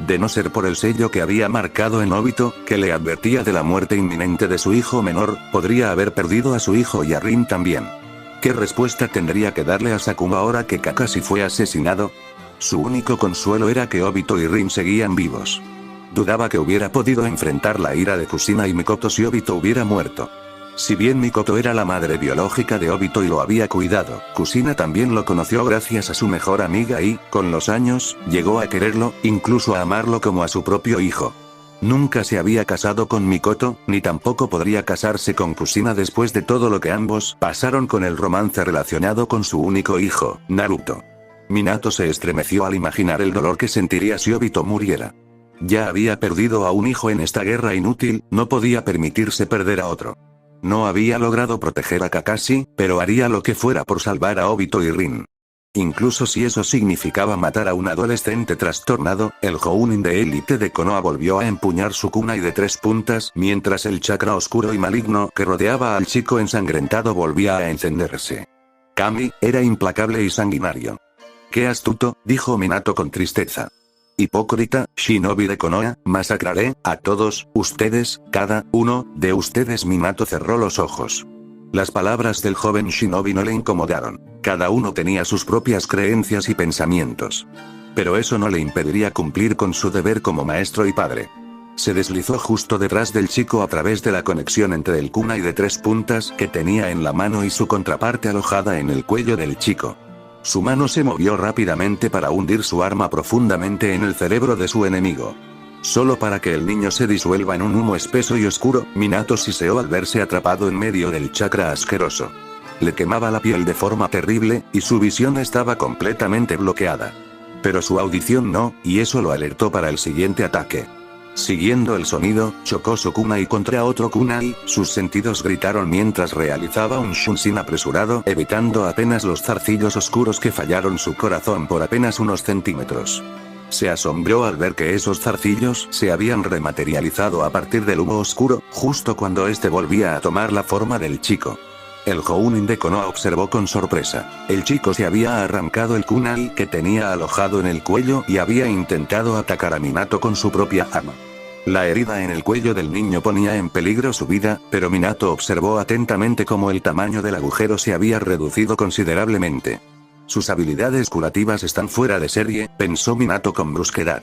De no ser por el sello que había marcado en Obito, que le advertía de la muerte inminente de su hijo menor, podría haber perdido a su hijo y a Rin también. ¿Qué respuesta tendría que darle a Sakuma ahora que Kakashi fue asesinado? Su único consuelo era que Obito y Rin seguían vivos. Dudaba que hubiera podido enfrentar la ira de Kushina y Mikoto si Obito hubiera muerto. Si bien Mikoto era la madre biológica de Obito y lo había cuidado, Kushina también lo conoció gracias a su mejor amiga y, con los años, llegó a quererlo, incluso a amarlo como a su propio hijo. Nunca se había casado con Mikoto, ni tampoco podría casarse con Kushina después de todo lo que ambos pasaron con el romance relacionado con su único hijo, Naruto. Minato se estremeció al imaginar el dolor que sentiría si Obito muriera. Ya había perdido a un hijo en esta guerra inútil, no podía permitirse perder a otro. No había logrado proteger a Kakashi, pero haría lo que fuera por salvar a Obito y Rin. Incluso si eso significaba matar a un adolescente trastornado, el Jounin de élite de Konoha volvió a empuñar su kunai de 3 puntas, mientras el chakra oscuro y maligno que rodeaba al chico ensangrentado volvía a encenderse. Kami era implacable y sanguinario. «Qué astuto», dijo Minato con tristeza. «Hipócrita, shinobi de Konoha, masacraré a todos ustedes, cada uno de ustedes». Minato cerró los ojos. Las palabras del joven shinobi no le incomodaron. Cada uno tenía sus propias creencias y pensamientos. Pero eso no le impediría cumplir con su deber como maestro y padre. Se deslizó justo detrás del chico a través de la conexión entre el kunai de 3 puntas que tenía en la mano y su contraparte alojada en el cuello del chico. Su mano se movió rápidamente para hundir su arma profundamente en el cerebro de su enemigo. Solo para que el niño se disuelva en un humo espeso y oscuro, Minato siseó al verse atrapado en medio del chakra asqueroso. Le quemaba la piel de forma terrible, y su visión estaba completamente bloqueada. Pero su audición no, y eso lo alertó para el siguiente ataque. Siguiendo el sonido, chocó su kunai contra otro kunai, sus sentidos gritaron mientras realizaba un shunshin apresurado, evitando apenas los zarcillos oscuros que fallaron su corazón por apenas unos centímetros. Se asombró al ver que esos zarcillos se habían rematerializado a partir del humo oscuro, justo cuando este volvía a tomar la forma del chico. El Jounin de Konoha observó con sorpresa. El chico se había arrancado el kunai que tenía alojado en el cuello y había intentado atacar a Minato con su propia arma. La herida en el cuello del niño ponía en peligro su vida, pero Minato observó atentamente cómo el tamaño del agujero se había reducido considerablemente. Sus habilidades curativas están fuera de serie, pensó Minato con brusquedad.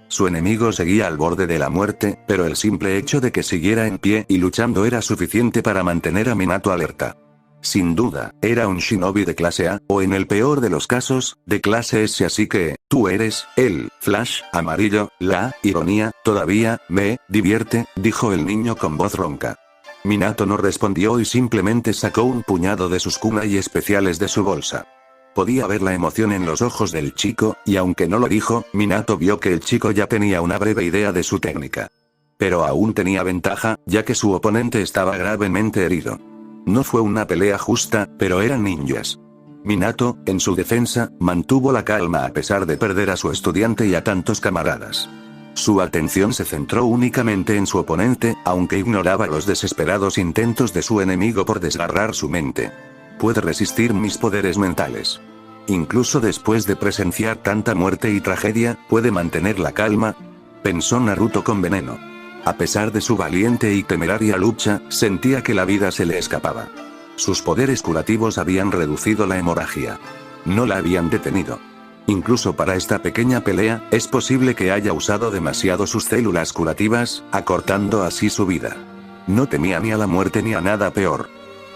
Su enemigo seguía al borde de la muerte, pero el simple hecho de que siguiera en pie y luchando era suficiente para mantener a Minato alerta. Sin duda, era un shinobi de clase A, o en el peor de los casos, de clase S, así que, tú eres, el Flash amarillo. La ironía, todavía, me divierte, dijo el niño con voz ronca. Minato no respondió y simplemente sacó un puñado de sus kunai especiales de su bolsa. Podía ver la emoción en los ojos del chico, y aunque no lo dijo, Minato vio que el chico ya tenía una breve idea de su técnica. Pero aún tenía ventaja, ya que su oponente estaba gravemente herido. No fue una pelea justa, pero eran ninjas. Minato, en su defensa, mantuvo la calma a pesar de perder a su estudiante y a tantos camaradas. Su atención se centró únicamente en su oponente, aunque ignoraba los desesperados intentos de su enemigo por desgarrar su mente. Puede resistir mis poderes mentales. Incluso después de presenciar tanta muerte y tragedia, ¿puede mantener la calma?, pensó Naruto con veneno. A pesar de su valiente y temeraria lucha, sentía que la vida se le escapaba. Sus poderes curativos habían reducido la hemorragia. No la habían detenido. Incluso para esta pequeña pelea, es posible que haya usado demasiado sus células curativas, acortando así su vida. No temía ni a la muerte ni a nada peor.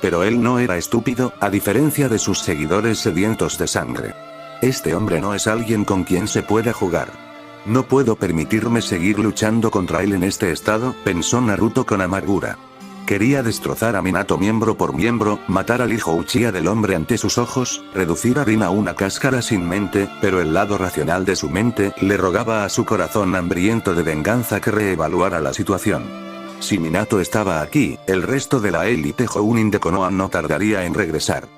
Pero él no era estúpido, a diferencia de sus seguidores sedientos de sangre. Este hombre no es alguien con quien se pueda jugar. No puedo permitirme seguir luchando contra él en este estado, pensó Naruto con amargura. Quería destrozar a Minato miembro por miembro, matar al hijo Uchiha del hombre ante sus ojos, reducir a Rin a una cáscara sin mente, pero el lado racional de su mente le rogaba a su corazón hambriento de venganza que reevaluara la situación. Si Minato estaba aquí, el resto de la élite Jounin de Konoha no tardaría en regresar.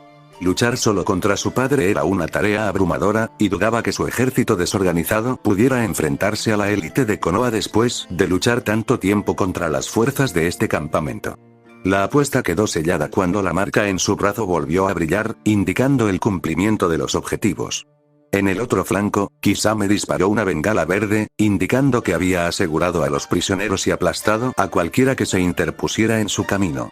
Luchar solo contra su padre era una tarea abrumadora, y dudaba que su ejército desorganizado pudiera enfrentarse a la élite de Konoha después de luchar tanto tiempo contra las fuerzas de este campamento. La apuesta quedó sellada cuando la marca en su brazo volvió a brillar, indicando el cumplimiento de los objetivos. En el otro flanco, Kisame disparó una bengala verde, indicando que había asegurado a los prisioneros y aplastado a cualquiera que se interpusiera en su camino.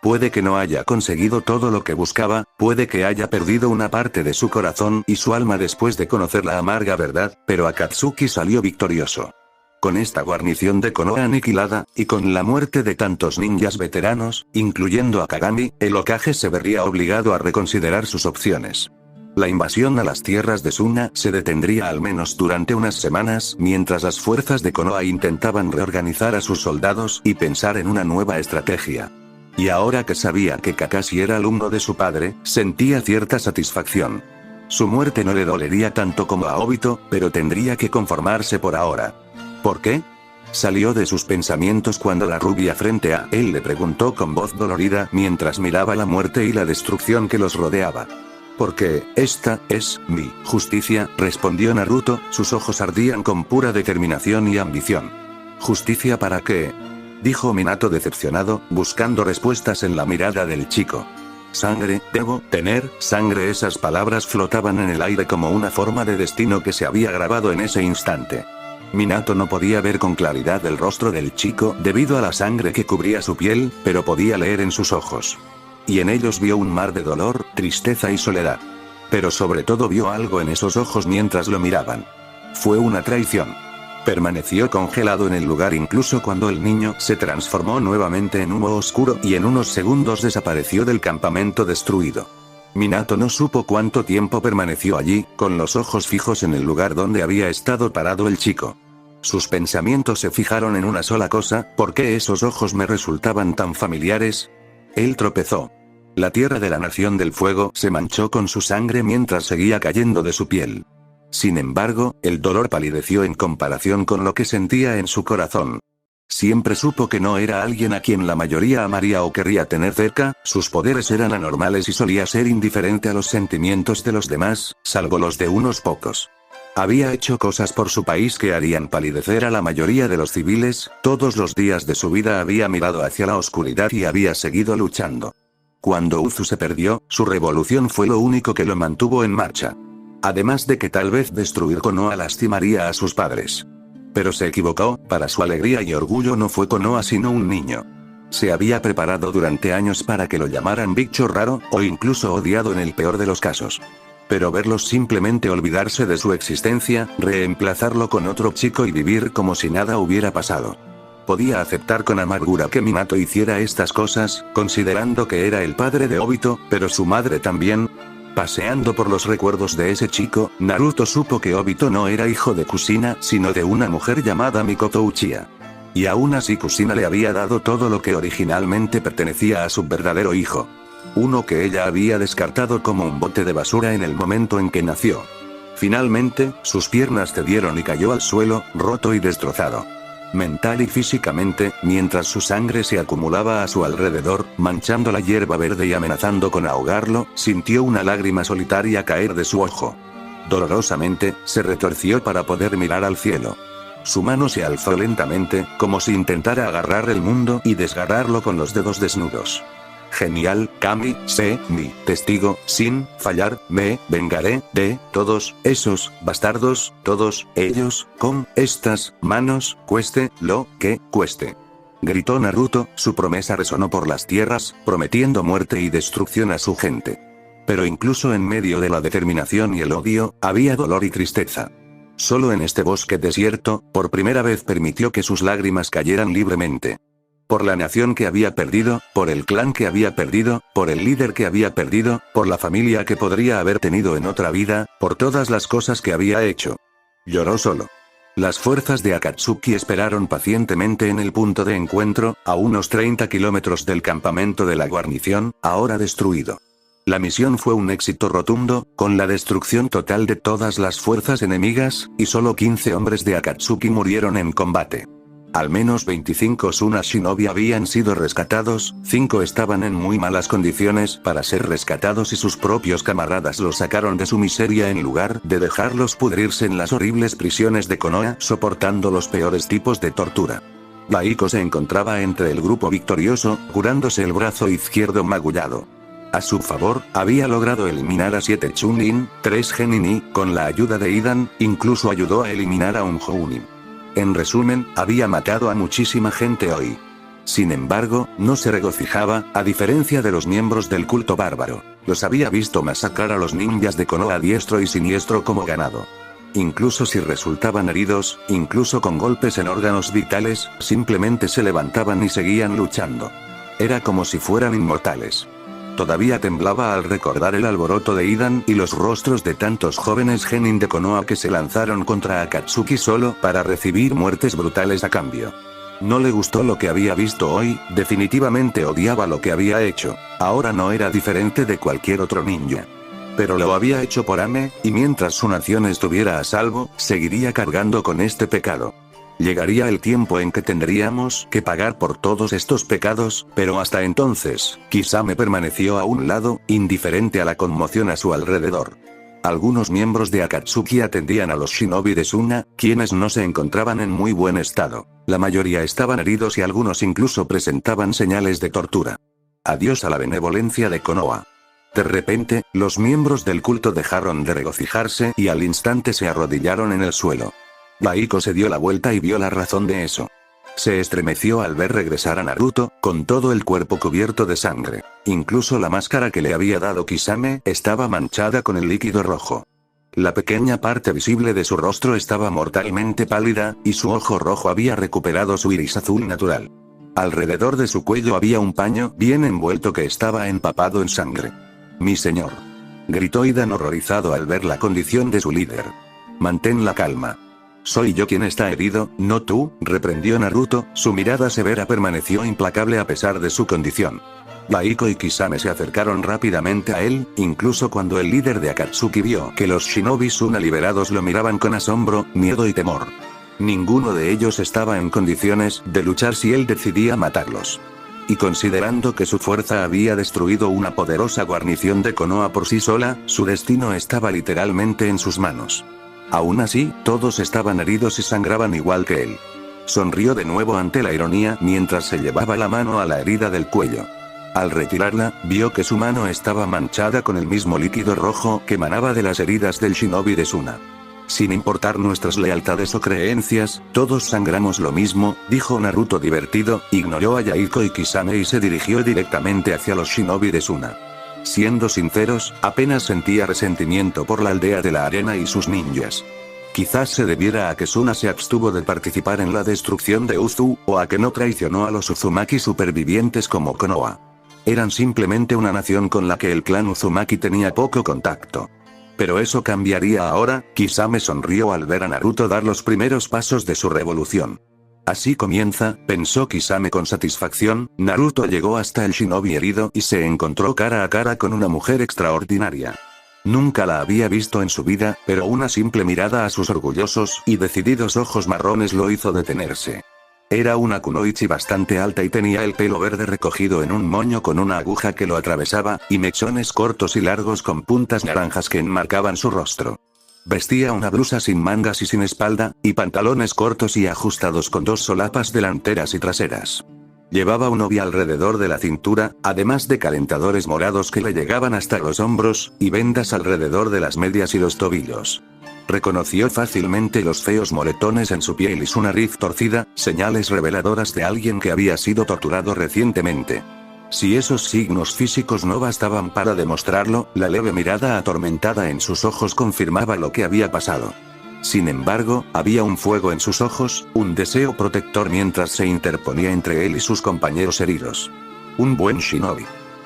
Puede que no haya conseguido todo lo que buscaba, puede que haya perdido una parte de su corazón y su alma después de conocer la amarga verdad, pero Akatsuki salió victorioso. Con esta guarnición de Konoha aniquilada, y con la muerte de tantos ninjas veteranos, incluyendo a Kagami, el Hokage se vería obligado a reconsiderar sus opciones. La invasión a las tierras de Suna se detendría al menos durante unas semanas mientras las fuerzas de Konoha intentaban reorganizar a sus soldados y pensar en una nueva estrategia. Y ahora que sabía que Kakashi era alumno de su padre, sentía cierta satisfacción. Su muerte no le dolería tanto como a Obito, pero tendría que conformarse por ahora. ¿Por qué? Salió de sus pensamientos cuando la rubia frente a él le preguntó con voz dolorida mientras miraba la muerte y la destrucción que los rodeaba. Porque, esta es mi justicia, respondió Naruto, sus ojos ardían con pura determinación y ambición. ¿Justicia para qué?, dijo Minato decepcionado, buscando respuestas en la mirada del chico. Sangre, debo tener sangre. Esas palabras flotaban en el aire como una forma de destino que se había grabado en ese instante. Minato no podía ver con claridad el rostro del chico debido a la sangre que cubría su piel, pero podía leer en sus ojos. Y en ellos vio un mar de dolor, tristeza y soledad. Pero sobre todo vio algo en esos ojos mientras lo miraban. Fue una traición. Permaneció congelado en el lugar incluso cuando el niño se transformó nuevamente en humo oscuro y en unos segundos desapareció del campamento destruido. Minato no supo cuánto tiempo permaneció allí, con los ojos fijos en el lugar donde había estado parado el chico. Sus pensamientos se fijaron en una sola cosa: ¿por qué esos ojos me resultaban tan familiares? Él tropezó. La tierra de la Nación del Fuego se manchó con su sangre mientras seguía cayendo de su piel. Sin embargo, el dolor palideció en comparación con lo que sentía en su corazón. Siempre supo que no era alguien a quien la mayoría amaría o querría tener cerca, sus poderes eran anormales y solía ser indiferente a los sentimientos de los demás, salvo los de unos pocos. Había hecho cosas por su país que harían palidecer a la mayoría de los civiles, todos los días de su vida había mirado hacia la oscuridad y había seguido luchando. Cuando Uzu se perdió, su revolución fue lo único que lo mantuvo en marcha. Además de que tal vez destruir Konoha lastimaría a sus padres. Pero se equivocó, para su alegría y orgullo no fue Konoha sino un niño. Se había preparado durante años para que lo llamaran bicho raro, o incluso odiado en el peor de los casos. Pero verlos simplemente olvidarse de su existencia, reemplazarlo con otro chico y vivir como si nada hubiera pasado. Podía aceptar con amargura que Minato hiciera estas cosas, considerando que era el padre de Obito, pero su madre también. Paseando por los recuerdos de ese chico, Naruto supo que Obito no era hijo de Kushina, sino de una mujer llamada Mikoto Uchiha. Y aún así Kushina le había dado todo lo que originalmente pertenecía a su verdadero hijo. Uno que ella había descartado como un bote de basura en el momento en que nació. Finalmente, sus piernas cedieron y cayó al suelo, roto y destrozado. Mental y físicamente, mientras su sangre se acumulaba a su alrededor, manchando la hierba verde y amenazando con ahogarlo, sintió una lágrima solitaria caer de su ojo. Dolorosamente, se retorció para poder mirar al cielo. Su mano se alzó lentamente, como si intentara agarrar el mundo y desgarrarlo con los dedos desnudos. Genial, Kami, sé mi testigo, sin fallar, me vengaré de todos esos bastardos, todos ellos, con estas manos, cueste lo que cueste. Gritó Naruto, su promesa resonó por las tierras, prometiendo muerte y destrucción a su gente. Pero incluso en medio de la determinación y el odio, había dolor y tristeza. Solo en este bosque desierto, por primera vez permitió que sus lágrimas cayeran libremente. Por la nación que había perdido, por el clan que había perdido, por el líder que había perdido, por la familia que podría haber tenido en otra vida, por todas las cosas que había hecho. Lloró solo. Las fuerzas de Akatsuki esperaron pacientemente en el punto de encuentro, a unos 30 kilómetros del campamento de la guarnición, ahora destruido. La misión fue un éxito rotundo, con la destrucción total de todas las fuerzas enemigas, y solo 15 hombres de Akatsuki murieron en combate. Al menos 25 Suna Shinobi habían sido rescatados, 5 estaban en muy malas condiciones para ser rescatados y sus propios camaradas los sacaron de su miseria en lugar de dejarlos pudrirse en las horribles prisiones de Konoha soportando los peores tipos de tortura. Baiko se encontraba entre el grupo victorioso, curándose el brazo izquierdo magullado. A su favor, había logrado eliminar a 7 Chunin, 3 Genin y, con la ayuda de Idan, incluso ayudó a eliminar a un Jounin. En resumen, había matado a muchísima gente hoy. Sin embargo, no se regocijaba, a diferencia de los miembros del culto bárbaro. Los había visto masacrar a los ninjas de Konoha diestro y siniestro como ganado. Incluso si resultaban heridos, incluso con golpes en órganos vitales, simplemente se levantaban y seguían luchando. Era como si fueran inmortales. Todavía temblaba al recordar el alboroto de Idan y los rostros de tantos jóvenes genin de Konoha que se lanzaron contra Akatsuki solo para recibir muertes brutales a cambio. No le gustó lo que había visto hoy, definitivamente odiaba lo que había hecho. Ahora no era diferente de cualquier otro ninja. Pero lo había hecho por Ame, y mientras su nación estuviera a salvo, seguiría cargando con este pecado. Llegaría el tiempo en que tendríamos que pagar por todos estos pecados, pero hasta entonces, Kisame permaneció a un lado, indiferente a la conmoción a su alrededor. Algunos miembros de Akatsuki atendían a los shinobi de Suna, quienes no se encontraban en muy buen estado. La mayoría estaban heridos y algunos incluso presentaban señales de tortura. Adiós a la benevolencia de Konoha. De repente, los miembros del culto dejaron de regocijarse y al instante se arrodillaron en el suelo. Baiko se dio la vuelta y vio la razón de eso. Se estremeció al ver regresar a Naruto, con todo el cuerpo cubierto de sangre. Incluso la máscara que le había dado Kisame estaba manchada con el líquido rojo. La pequeña parte visible de su rostro estaba mortalmente pálida, y su ojo rojo había recuperado su iris azul natural. Alrededor de su cuello había un paño bien envuelto que estaba empapado en sangre. «Mi señor», gritó Idan horrorizado al ver la condición de su líder. «Mantén la calma. Soy yo quien está herido, no tú», reprendió Naruto, su mirada severa permaneció implacable a pesar de su condición. Baiko y Kisame se acercaron rápidamente a él, incluso cuando el líder de Akatsuki vio que los shinobi Suna liberados lo miraban con asombro, miedo y temor. Ninguno de ellos estaba en condiciones de luchar si él decidía matarlos. Y considerando que su fuerza había destruido una poderosa guarnición de Konoha por sí sola, su destino estaba literalmente en sus manos. Aún así, todos estaban heridos y sangraban igual que él. Sonrió de nuevo ante la ironía mientras se llevaba la mano a la herida del cuello. Al retirarla, vio que su mano estaba manchada con el mismo líquido rojo que emanaba de las heridas del shinobi de Suna. Sin importar nuestras lealtades o creencias, todos sangramos lo mismo, dijo Naruto divertido, ignoró a Yaiko y Kisame y se dirigió directamente hacia los shinobi de Suna. Siendo sinceros, apenas sentía resentimiento por la aldea de la arena y sus ninjas. Quizás se debiera a que Suna se abstuvo de participar en la destrucción de Uzu, o a que no traicionó a los Uzumaki supervivientes como Konoha. Eran simplemente una nación con la que el clan Uzumaki tenía poco contacto. Pero eso cambiaría ahora. Kisame sonrió al ver a Naruto dar los primeros pasos de su revolución. Así comienza, pensó Kisame con satisfacción. Naruto llegó hasta el shinobi herido y se encontró cara a cara con una mujer extraordinaria. Nunca la había visto en su vida, pero una simple mirada a sus orgullosos y decididos ojos marrones lo hizo detenerse. Era una kunoichi bastante alta y tenía el pelo verde recogido en un moño con una aguja que lo atravesaba, y mechones cortos y largos con puntas naranjas que enmarcaban su rostro. Vestía una blusa sin mangas y sin espalda, y pantalones cortos y ajustados con 2 solapas delanteras y traseras. Llevaba un obi alrededor de la cintura, además de calentadores morados que le llegaban hasta los hombros, y vendas alrededor de las medias y los tobillos. Reconoció fácilmente los feos moretones en su piel y su nariz torcida, señales reveladoras de alguien que había sido torturado recientemente. Si esos signos físicos no bastaban para demostrarlo, la leve mirada atormentada en sus ojos confirmaba lo que había pasado. Sin embargo, había un fuego en sus ojos, un deseo protector mientras se interponía entre él y sus compañeros heridos. Un buen shinobi.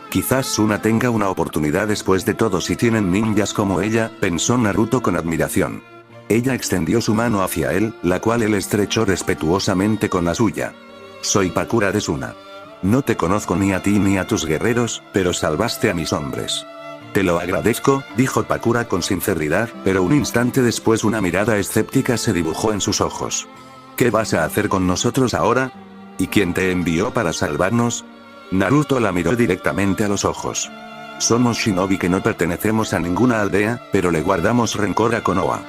Quizás Suna tenga una oportunidad después de todo si tienen ninjas como ella, pensó Naruto con admiración. Ella extendió su mano hacia él, la cual él estrechó respetuosamente con la suya. Soy Pakura de Suna. No te conozco ni a ti ni a tus guerreros, pero salvaste a mis hombres. Te lo agradezco, dijo Pakura con sinceridad, pero un instante después una mirada escéptica se dibujó en sus ojos. ¿Qué vas a hacer con nosotros ahora? ¿Y quién te envió para salvarnos? Naruto la miró directamente a los ojos. Somos shinobi que no pertenecemos a ninguna aldea, pero le guardamos rencor a Konoha.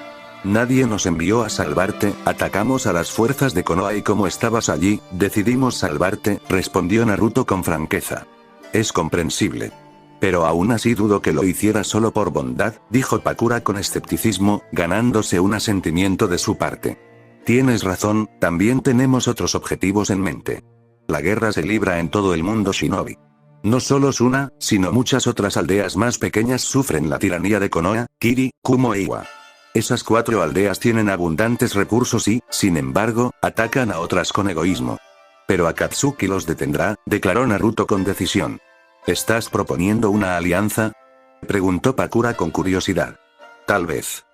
Nadie nos envió a salvarte, atacamos a las fuerzas de Konoha y como estabas allí, decidimos salvarte, respondió Naruto con franqueza. Es comprensible. Pero aún así dudo que lo hiciera solo por bondad, dijo Pakura con escepticismo, ganándose un asentimiento de su parte. Tienes razón, también tenemos otros objetivos en mente. La guerra se libra en todo el mundo shinobi. No solo Suna, sino muchas otras aldeas más pequeñas sufren la tiranía de Konoha, Kiri, Kumo e Iwa. Esas 4 aldeas tienen abundantes recursos y, sin embargo, atacan a otras con egoísmo. Pero Akatsuki los detendrá, declaró Naruto con decisión. ¿Estás proponiendo una alianza? Preguntó Pakura con curiosidad. Tal vez.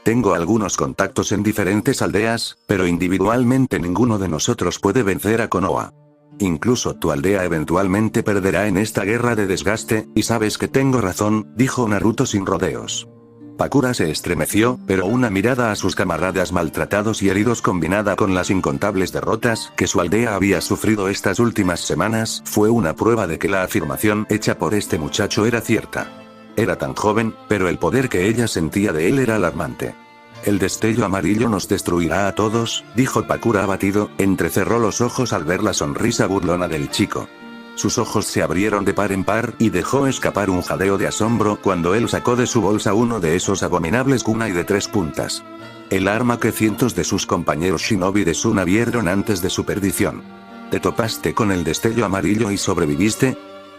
Tengo algunos contactos en diferentes aldeas, pero individualmente ninguno de nosotros puede vencer a Konoha. Incluso tu aldea eventualmente perderá en esta guerra de desgaste, y sabes que tengo razón, dijo Naruto sin rodeos. Pakura se estremeció, pero una mirada a sus camaradas maltratados y heridos combinada con las incontables derrotas que su aldea había sufrido estas últimas semanas, fue una prueba de que la afirmación hecha por este muchacho era cierta. Era tan joven, pero el poder que ella sentía de él era alarmante. El destello amarillo nos destruirá a todos, dijo Pakura abatido, entrecerró los ojos al ver la sonrisa burlona del chico. Sus ojos se abrieron de par en par y dejó escapar un jadeo de asombro cuando él sacó de su bolsa uno de esos abominables kunai de 3 puntas. El arma que cientos de sus compañeros shinobi de Suna vieron antes de su perdición. ¿Te topaste con el destello amarillo y sobreviviste?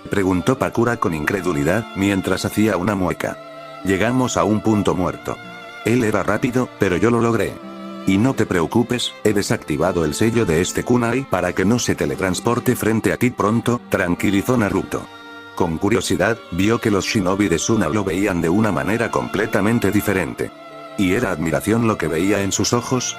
Preguntó Pakura con incredulidad, mientras hacía una mueca. Llegamos a un punto muerto. Él era rápido, pero yo lo logré. Y no te preocupes, he desactivado el sello de este kunai para que no se teletransporte frente a ti pronto, tranquilizó Naruto. Con curiosidad, vio que los shinobi de Suna lo veían de una manera completamente diferente. ¿Y era admiración lo que veía en sus ojos?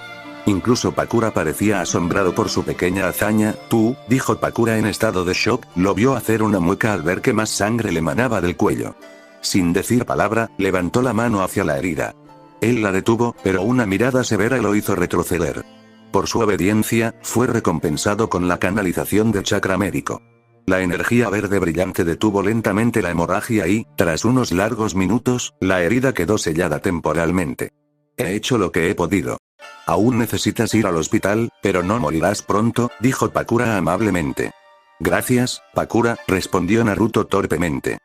Incluso Pakura parecía asombrado por su pequeña hazaña. Tú, dijo Pakura en estado de shock, lo vio hacer una mueca al ver que más sangre le manaba del cuello. Sin decir palabra, levantó la mano hacia la herida. Él la detuvo, pero una mirada severa lo hizo retroceder. Por su obediencia, fue recompensado con la canalización de chakra médico. La energía verde brillante detuvo lentamente la hemorragia y, tras unos largos minutos, la herida quedó sellada temporalmente. He hecho lo que he podido. Aún necesitas ir al hospital, pero no morirás pronto, dijo Pakura amablemente. Gracias, Pakura, respondió Naruto torpemente.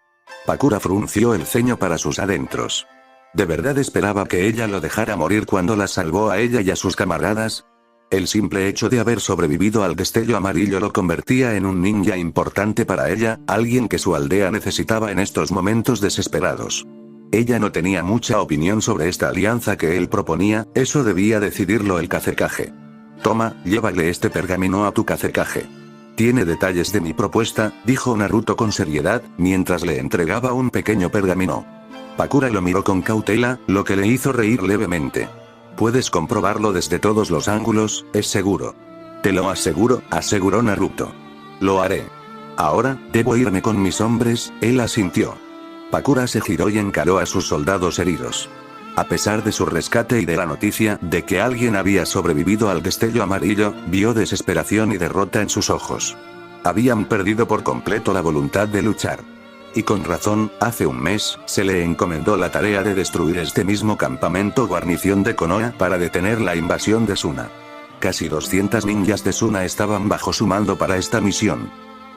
Pakura frunció el ceño para sus adentros. ¿De verdad esperaba que ella lo dejara morir cuando la salvó a ella y a sus camaradas? El simple hecho de haber sobrevivido al destello amarillo lo convertía en un ninja importante para ella, alguien que su aldea necesitaba en estos momentos desesperados. Ella no tenía mucha opinión sobre esta alianza que él proponía, eso debía decidirlo el Kazekage. Toma, llévale este pergamino a tu Kazekage. Tiene detalles de mi propuesta, dijo Naruto con seriedad, mientras le entregaba un pequeño pergamino. Pakura lo miró con cautela, lo que le hizo reír levemente. Puedes comprobarlo desde todos los ángulos, es seguro. Te lo aseguro, aseguró Naruto. Lo haré. Ahora, debo irme con mis hombres, él asintió. Pakura se giró y encaró a sus soldados heridos. A pesar de su rescate y de la noticia de que alguien había sobrevivido al destello amarillo, vio desesperación y derrota en sus ojos. Habían perdido por completo la voluntad de luchar. Y con razón, hace un mes, se le encomendó la tarea de destruir este mismo campamento guarnición de Konoha para detener la invasión de Suna. Casi 200 ninjas de Suna estaban bajo su mando para esta misión.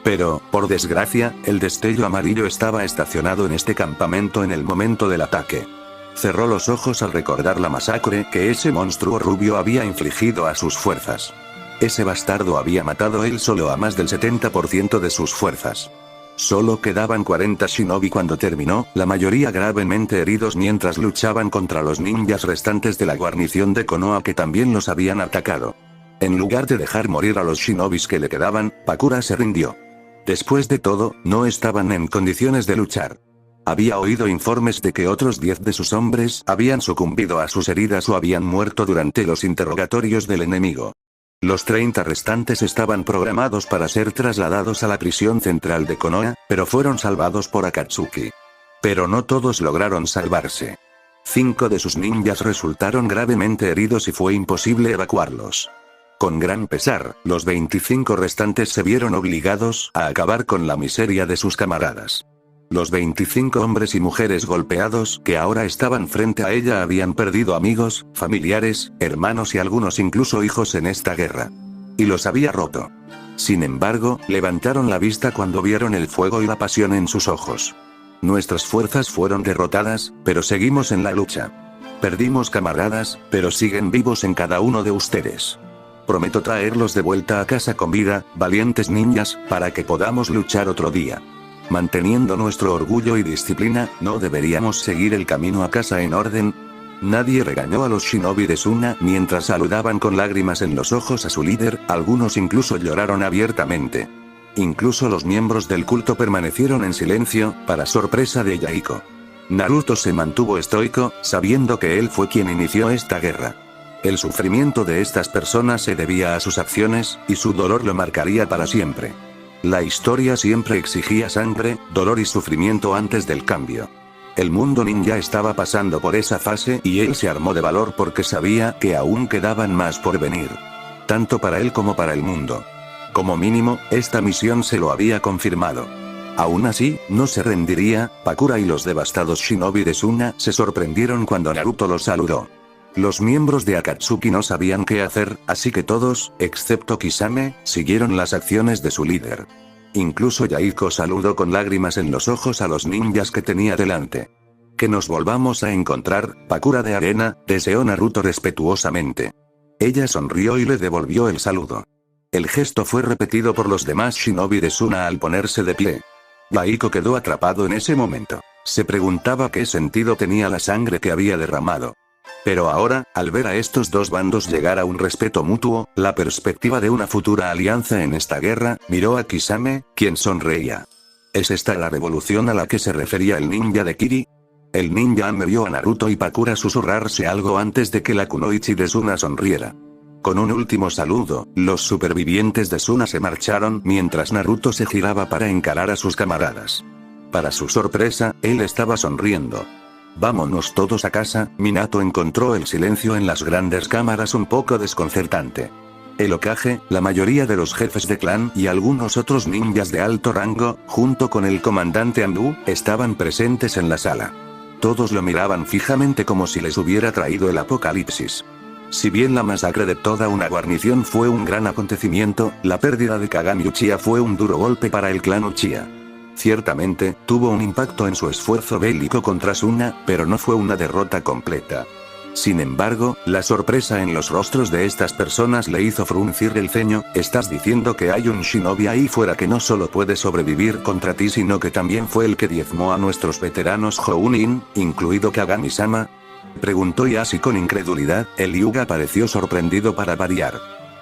Pero, por desgracia, el destello amarillo estaba estacionado en este campamento en el momento del ataque. Cerró los ojos al recordar la masacre que ese monstruo rubio había infligido a sus fuerzas. Ese bastardo había matado él solo a más del 70% de sus fuerzas. Solo quedaban 40 shinobi cuando terminó, la mayoría gravemente heridos mientras luchaban contra los ninjas restantes de la guarnición de Konoha que también los habían atacado. En lugar de dejar morir a los shinobis que le quedaban, Pakura se rindió. Después de todo, no estaban en condiciones de luchar. Había oído informes de que otros 10 de sus hombres habían sucumbido a sus heridas o habían muerto durante los interrogatorios del enemigo. Los 30 restantes estaban programados para ser trasladados a la prisión central de Konoha, pero fueron salvados por Akatsuki. Pero no todos lograron salvarse. 5 de sus ninjas resultaron gravemente heridos y fue imposible evacuarlos. Con gran pesar, los 25 restantes se vieron obligados a acabar con la miseria de sus camaradas. Los 25 hombres y mujeres golpeados que ahora estaban frente a ella habían perdido amigos, familiares, hermanos y algunos incluso hijos en esta guerra. Y los había roto. Sin embargo, levantaron la vista cuando vieron el fuego y la pasión en sus ojos. Nuestras fuerzas fueron derrotadas, pero seguimos en la lucha. Perdimos camaradas, pero siguen vivos en cada uno de ustedes. Prometo traerlos de vuelta a casa con vida, valientes ninjas, para que podamos luchar otro día. Manteniendo nuestro orgullo y disciplina, ¿no deberíamos seguir el camino a casa en orden? Nadie regañó a los shinobi de Suna mientras saludaban con lágrimas en los ojos a su líder, algunos incluso lloraron abiertamente. Incluso los miembros del culto permanecieron en silencio, para sorpresa de Yahiko. Naruto se mantuvo estoico, sabiendo que él fue quien inició esta guerra. El sufrimiento de estas personas se debía a sus acciones, y su dolor lo marcaría para siempre. La historia siempre exigía sangre, dolor y sufrimiento antes del cambio. El mundo ninja estaba pasando por esa fase y él se armó de valor porque sabía que aún quedaban más por venir. Tanto para él como para el mundo. Como mínimo, esta misión se lo había confirmado. Aún así, no se rendiría. Pakura y los devastados shinobi de Suna se sorprendieron cuando Naruto los saludó. Los miembros de Akatsuki no sabían qué hacer, así que todos, excepto Kisame, siguieron las acciones de su líder. Incluso Yahiko saludó con lágrimas en los ojos a los ninjas que tenía delante. Que nos volvamos a encontrar, Pakura de arena, deseó Naruto respetuosamente. Ella sonrió y le devolvió el saludo. El gesto fue repetido por los demás shinobi de Suna al ponerse de pie. Yahiko quedó atrapado en ese momento. Se preguntaba qué sentido tenía la sangre que había derramado. Pero ahora, al ver a estos dos bandos llegar a un respeto mutuo, la perspectiva de una futura alianza en esta guerra, miró a Kisame, quien sonreía. ¿Es esta la revolución a la que se refería el ninja de Kiri? El ninja me vio a Naruto y Pakura susurrarse algo antes de que la kunoichi de Suna sonriera. Con un último saludo, los supervivientes de Suna se marcharon mientras Naruto se giraba para encarar a sus camaradas. Para su sorpresa, él estaba sonriendo. Vámonos todos a casa. Minato encontró el silencio en las grandes cámaras un poco desconcertante. El Hokage, la mayoría de los jefes de clan y algunos otros ninjas de alto rango, junto con el comandante Anbu, estaban presentes en la sala. Todos lo miraban fijamente como si les hubiera traído el apocalipsis. Si bien la masacre de toda una guarnición fue un gran acontecimiento, la pérdida de Kagami Uchiha fue un duro golpe para el clan Uchiha. Ciertamente, tuvo un impacto en su esfuerzo bélico contra Suna, pero no fue una derrota completa. Sin embargo, la sorpresa en los rostros de estas personas le hizo fruncir el ceño. ¿Estás diciendo que hay un shinobi ahí fuera que no solo puede sobrevivir contra ti sino que también fue el que diezmó a nuestros veteranos Jounin, incluido Kagami-sama? Preguntó Yashi con incredulidad. El Hyuga pareció sorprendido para variar.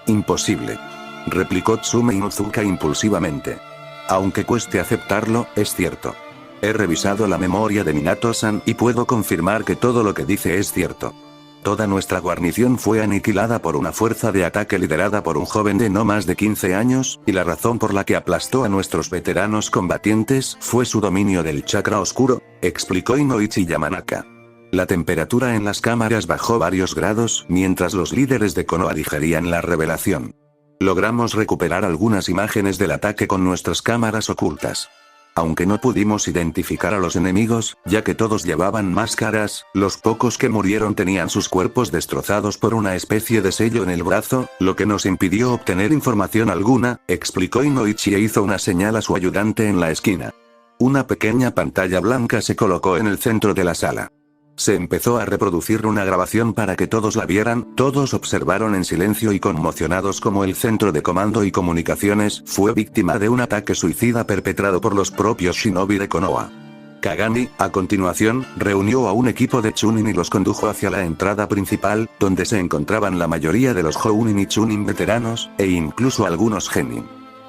Imposible. Replicó Tsume Inuzuka impulsivamente. Aunque cueste aceptarlo, es cierto. He revisado la memoria de Minato-san y puedo confirmar que todo lo que dice es cierto. Toda nuestra guarnición fue aniquilada por una fuerza de ataque liderada por un joven de no más de 15 años, y la razón por la que aplastó a nuestros veteranos combatientes fue su dominio del chakra oscuro, explicó Inoichi Yamanaka. La temperatura en las cámaras bajó varios grados mientras los líderes de Konoha digerían la revelación. Logramos recuperar algunas imágenes del ataque con nuestras cámaras ocultas. Aunque no pudimos identificar a los enemigos, ya que todos llevaban máscaras, los pocos que murieron tenían sus cuerpos destrozados por una especie de sello en el brazo, lo que nos impidió obtener información alguna, explicó Inoichi e hizo una señal a su ayudante en la esquina. Una pequeña pantalla blanca se colocó en el centro de la sala. Se empezó a reproducir una grabación para que todos la vieran, todos observaron en silencio y conmocionados como el centro de comando y comunicaciones fue víctima de un ataque suicida perpetrado por los propios shinobi de Konoha. Kagami, a continuación, reunió a un equipo de Chunin y los condujo hacia la entrada principal, donde se encontraban la mayoría de los Jounin y Chunin veteranos, e incluso algunos Genin.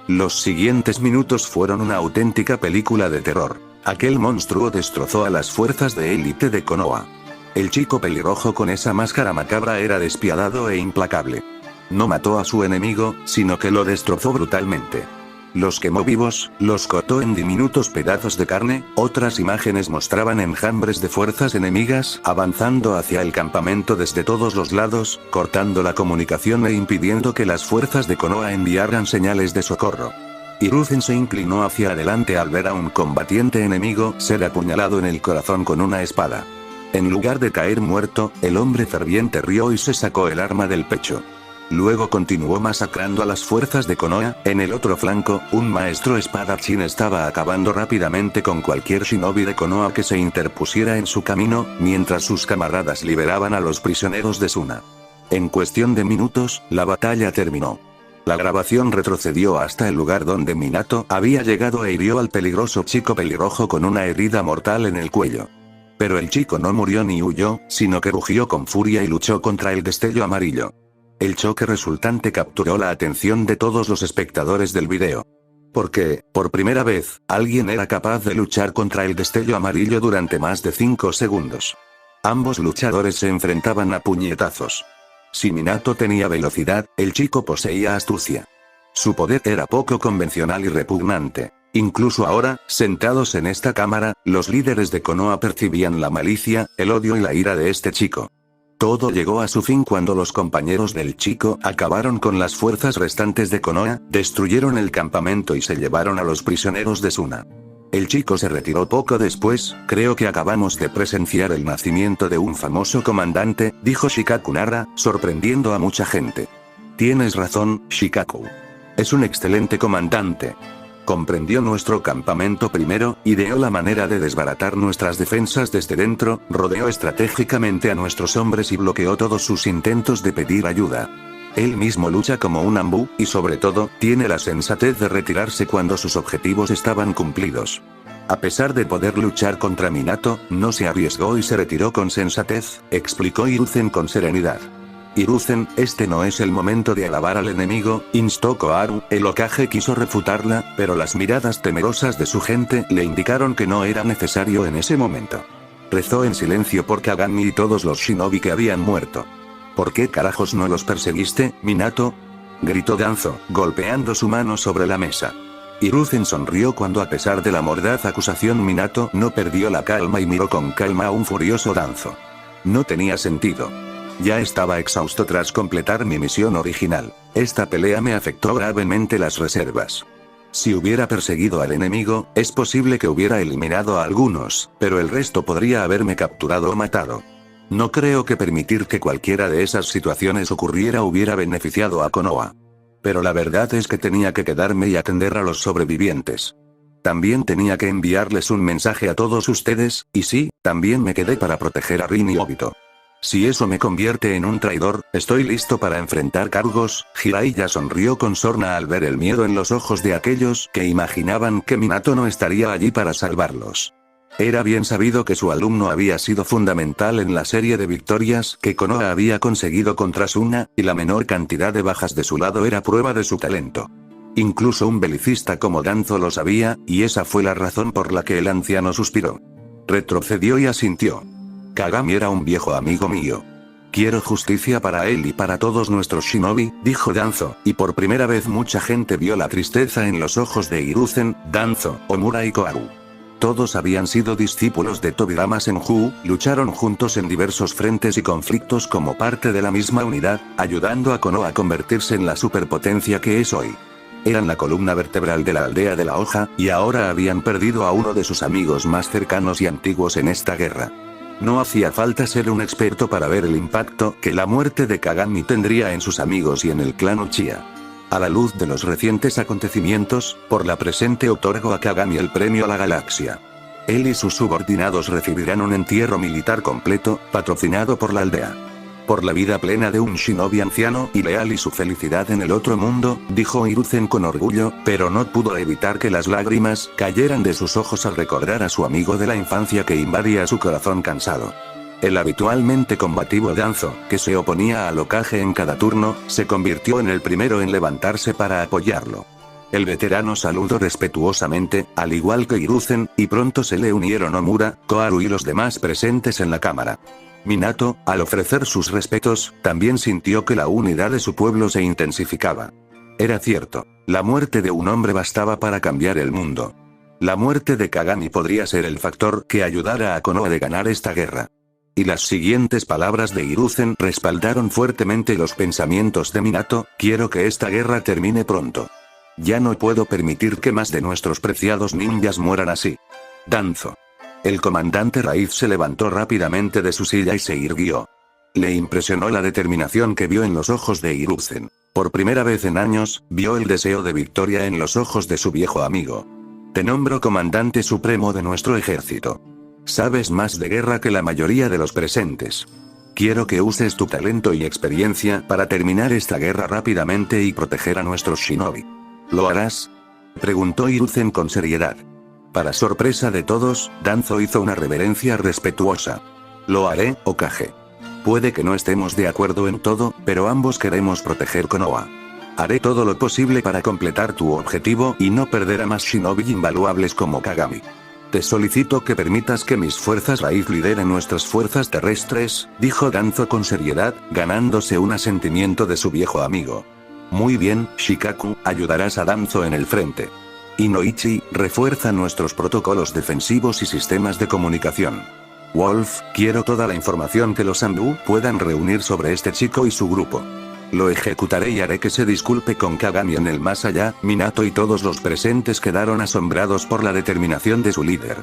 Los siguientes minutos fueron una auténtica película de terror. Aquel monstruo destrozó a las fuerzas de élite de Konoha. El chico pelirrojo con esa máscara macabra era despiadado e implacable. No mató a su enemigo, sino que lo destrozó brutalmente. Los quemó vivos, los cortó en diminutos pedazos de carne. Otras imágenes mostraban enjambres de fuerzas enemigas avanzando hacia el campamento desde todos los lados, cortando la comunicación e impidiendo que las fuerzas de Konoha enviaran señales de socorro. Hiruzen se inclinó hacia adelante al ver a un combatiente enemigo ser apuñalado en el corazón con una espada. En lugar de caer muerto, el hombre ferviente rió y se sacó el arma del pecho. Luego continuó masacrando a las fuerzas de Konoha. En el otro flanco, un maestro espadachín estaba acabando rápidamente con cualquier shinobi de Konoha que se interpusiera en su camino, mientras sus camaradas liberaban a los prisioneros de Suna. En cuestión de minutos, la batalla terminó. La grabación retrocedió hasta el lugar donde Minato había llegado e hirió al peligroso chico pelirrojo con una herida mortal en el cuello. Pero el chico no murió ni huyó, sino que rugió con furia y luchó contra el destello amarillo. El choque resultante capturó la atención de todos los espectadores del video. Porque, por primera vez, alguien era capaz de luchar contra el destello amarillo durante más de 5 segundos. Ambos luchadores se enfrentaban a puñetazos. Si Minato tenía velocidad, el chico poseía astucia. Su poder era poco convencional y repugnante. Incluso ahora, sentados en esta cámara, los líderes de Konoha percibían la malicia, el odio y la ira de este chico. Todo llegó a su fin cuando los compañeros del chico acabaron con las fuerzas restantes de Konoha, destruyeron el campamento y se llevaron a los prisioneros de Suna. El chico se retiró poco después. Creo que acabamos de presenciar el nacimiento de un famoso comandante, dijo Shikaku Nara, sorprendiendo a mucha gente. Tienes razón, Shikaku. Es un excelente comandante. Comprendió nuestro campamento primero, ideó la manera de desbaratar nuestras defensas desde dentro, rodeó estratégicamente a nuestros hombres y bloqueó todos sus intentos de pedir ayuda. Él mismo lucha como un ambú, y sobre todo, tiene la sensatez de retirarse cuando sus objetivos estaban cumplidos. A pesar de poder luchar contra Minato, no se arriesgó y se retiró con sensatez, explicó Hiruzen con serenidad. Hiruzen, este no es el momento de alabar al enemigo, instó Koharu. El Hokage quiso refutarla, pero las miradas temerosas de su gente le indicaron que no era necesario en ese momento. Rezó en silencio por Kagami y todos los shinobi que habían muerto. ¿Por qué carajos no los perseguiste, Minato?, gritó Danzo, golpeando su mano sobre la mesa. Hiruzen sonrió cuando, a pesar de la mordaz acusación, Minato no perdió la calma y miró con calma a un furioso Danzo. No tenía sentido. Ya estaba exhausto tras completar mi misión original. Esta pelea me afectó gravemente las reservas. Si hubiera perseguido al enemigo, es posible que hubiera eliminado a algunos, pero el resto podría haberme capturado o matado. No creo que permitir que cualquiera de esas situaciones ocurriera hubiera beneficiado a Konoha. Pero la verdad es que tenía que quedarme y atender a los sobrevivientes. También tenía que enviarles un mensaje a todos ustedes, y sí, también me quedé para proteger a Rin y Obito. Si eso me convierte en un traidor, estoy listo para enfrentar cargos. Jiraiya sonrió con sorna al ver el miedo en los ojos de aquellos que imaginaban que Minato no estaría allí para salvarlos. Era bien sabido que su alumno había sido fundamental en la serie de victorias que Konoha había conseguido contra Suna, y la menor cantidad de bajas de su lado era prueba de su talento. Incluso un belicista como Danzo lo sabía, y esa fue la razón por la que el anciano suspiró. Retrocedió y asintió. Kagami era un viejo amigo mío. Quiero justicia para él y para todos nuestros shinobi, dijo Danzo, y por primera vez mucha gente vio la tristeza en los ojos de Hiruzen, Danzo, Omura y Koharu. Todos habían sido discípulos de Tobirama Senju, lucharon juntos en diversos frentes y conflictos como parte de la misma unidad, ayudando a Konoha a convertirse en la superpotencia que es hoy. Eran la columna vertebral de la aldea de la hoja, y ahora habían perdido a uno de sus amigos más cercanos y antiguos en esta guerra. No hacía falta ser un experto para ver el impacto que la muerte de Kagami tendría en sus amigos y en el clan Uchiha. A la luz de los recientes acontecimientos, por la presente otorgo a Kagami el premio a la galaxia. Él y sus subordinados recibirán un entierro militar completo, patrocinado por la aldea. Por la vida plena de un shinobi anciano y leal y su felicidad en el otro mundo, dijo Hiruzen con orgullo, pero no pudo evitar que las lágrimas cayeran de sus ojos al recordar a su amigo de la infancia que invadía su corazón cansado. El habitualmente combativo Danzo, que se oponía al Hokage en cada turno, se convirtió en el primero en levantarse para apoyarlo. El veterano saludó respetuosamente, al igual que Hiruzen, y pronto se le unieron Omura, Koharu y los demás presentes en la cámara. Minato, al ofrecer sus respetos, también sintió que la unidad de su pueblo se intensificaba. Era cierto, la muerte de un hombre bastaba para cambiar el mundo. La muerte de Kagami podría ser el factor que ayudara a Konoha a ganar esta guerra. Y las siguientes palabras de Hiruzen respaldaron fuertemente los pensamientos de Minato: quiero que esta guerra termine pronto. Ya no puedo permitir que más de nuestros preciados ninjas mueran así. Danzo. El comandante Raíz se levantó rápidamente de su silla y se irguió. Le impresionó la determinación que vio en los ojos de Hiruzen. Por primera vez en años, vio el deseo de victoria en los ojos de su viejo amigo. Te nombro comandante supremo de nuestro ejército. Sabes más de guerra que la mayoría de los presentes. Quiero que uses tu talento y experiencia para terminar esta guerra rápidamente y proteger a nuestros shinobi. ¿Lo harás?, preguntó Hiruzen con seriedad. Para sorpresa de todos, Danzo hizo una reverencia respetuosa. Lo haré, Hokage. Puede que no estemos de acuerdo en todo, pero ambos queremos proteger Konoha. Haré todo lo posible para completar tu objetivo y no perder a más shinobi invaluables como Kagami. Te solicito que permitas que mis fuerzas raíz lideren nuestras fuerzas terrestres, dijo Danzo con seriedad, ganándose un asentimiento de su viejo amigo. Muy bien, Shikaku, ayudarás a Danzo en el frente. Inoichi, refuerza nuestros protocolos defensivos y sistemas de comunicación. Wolf, quiero toda la información que los Anbu puedan reunir sobre este chico y su grupo. Lo ejecutaré y haré que se disculpe con Kagami en el más allá. Minato y todos los presentes quedaron asombrados por la determinación de su líder.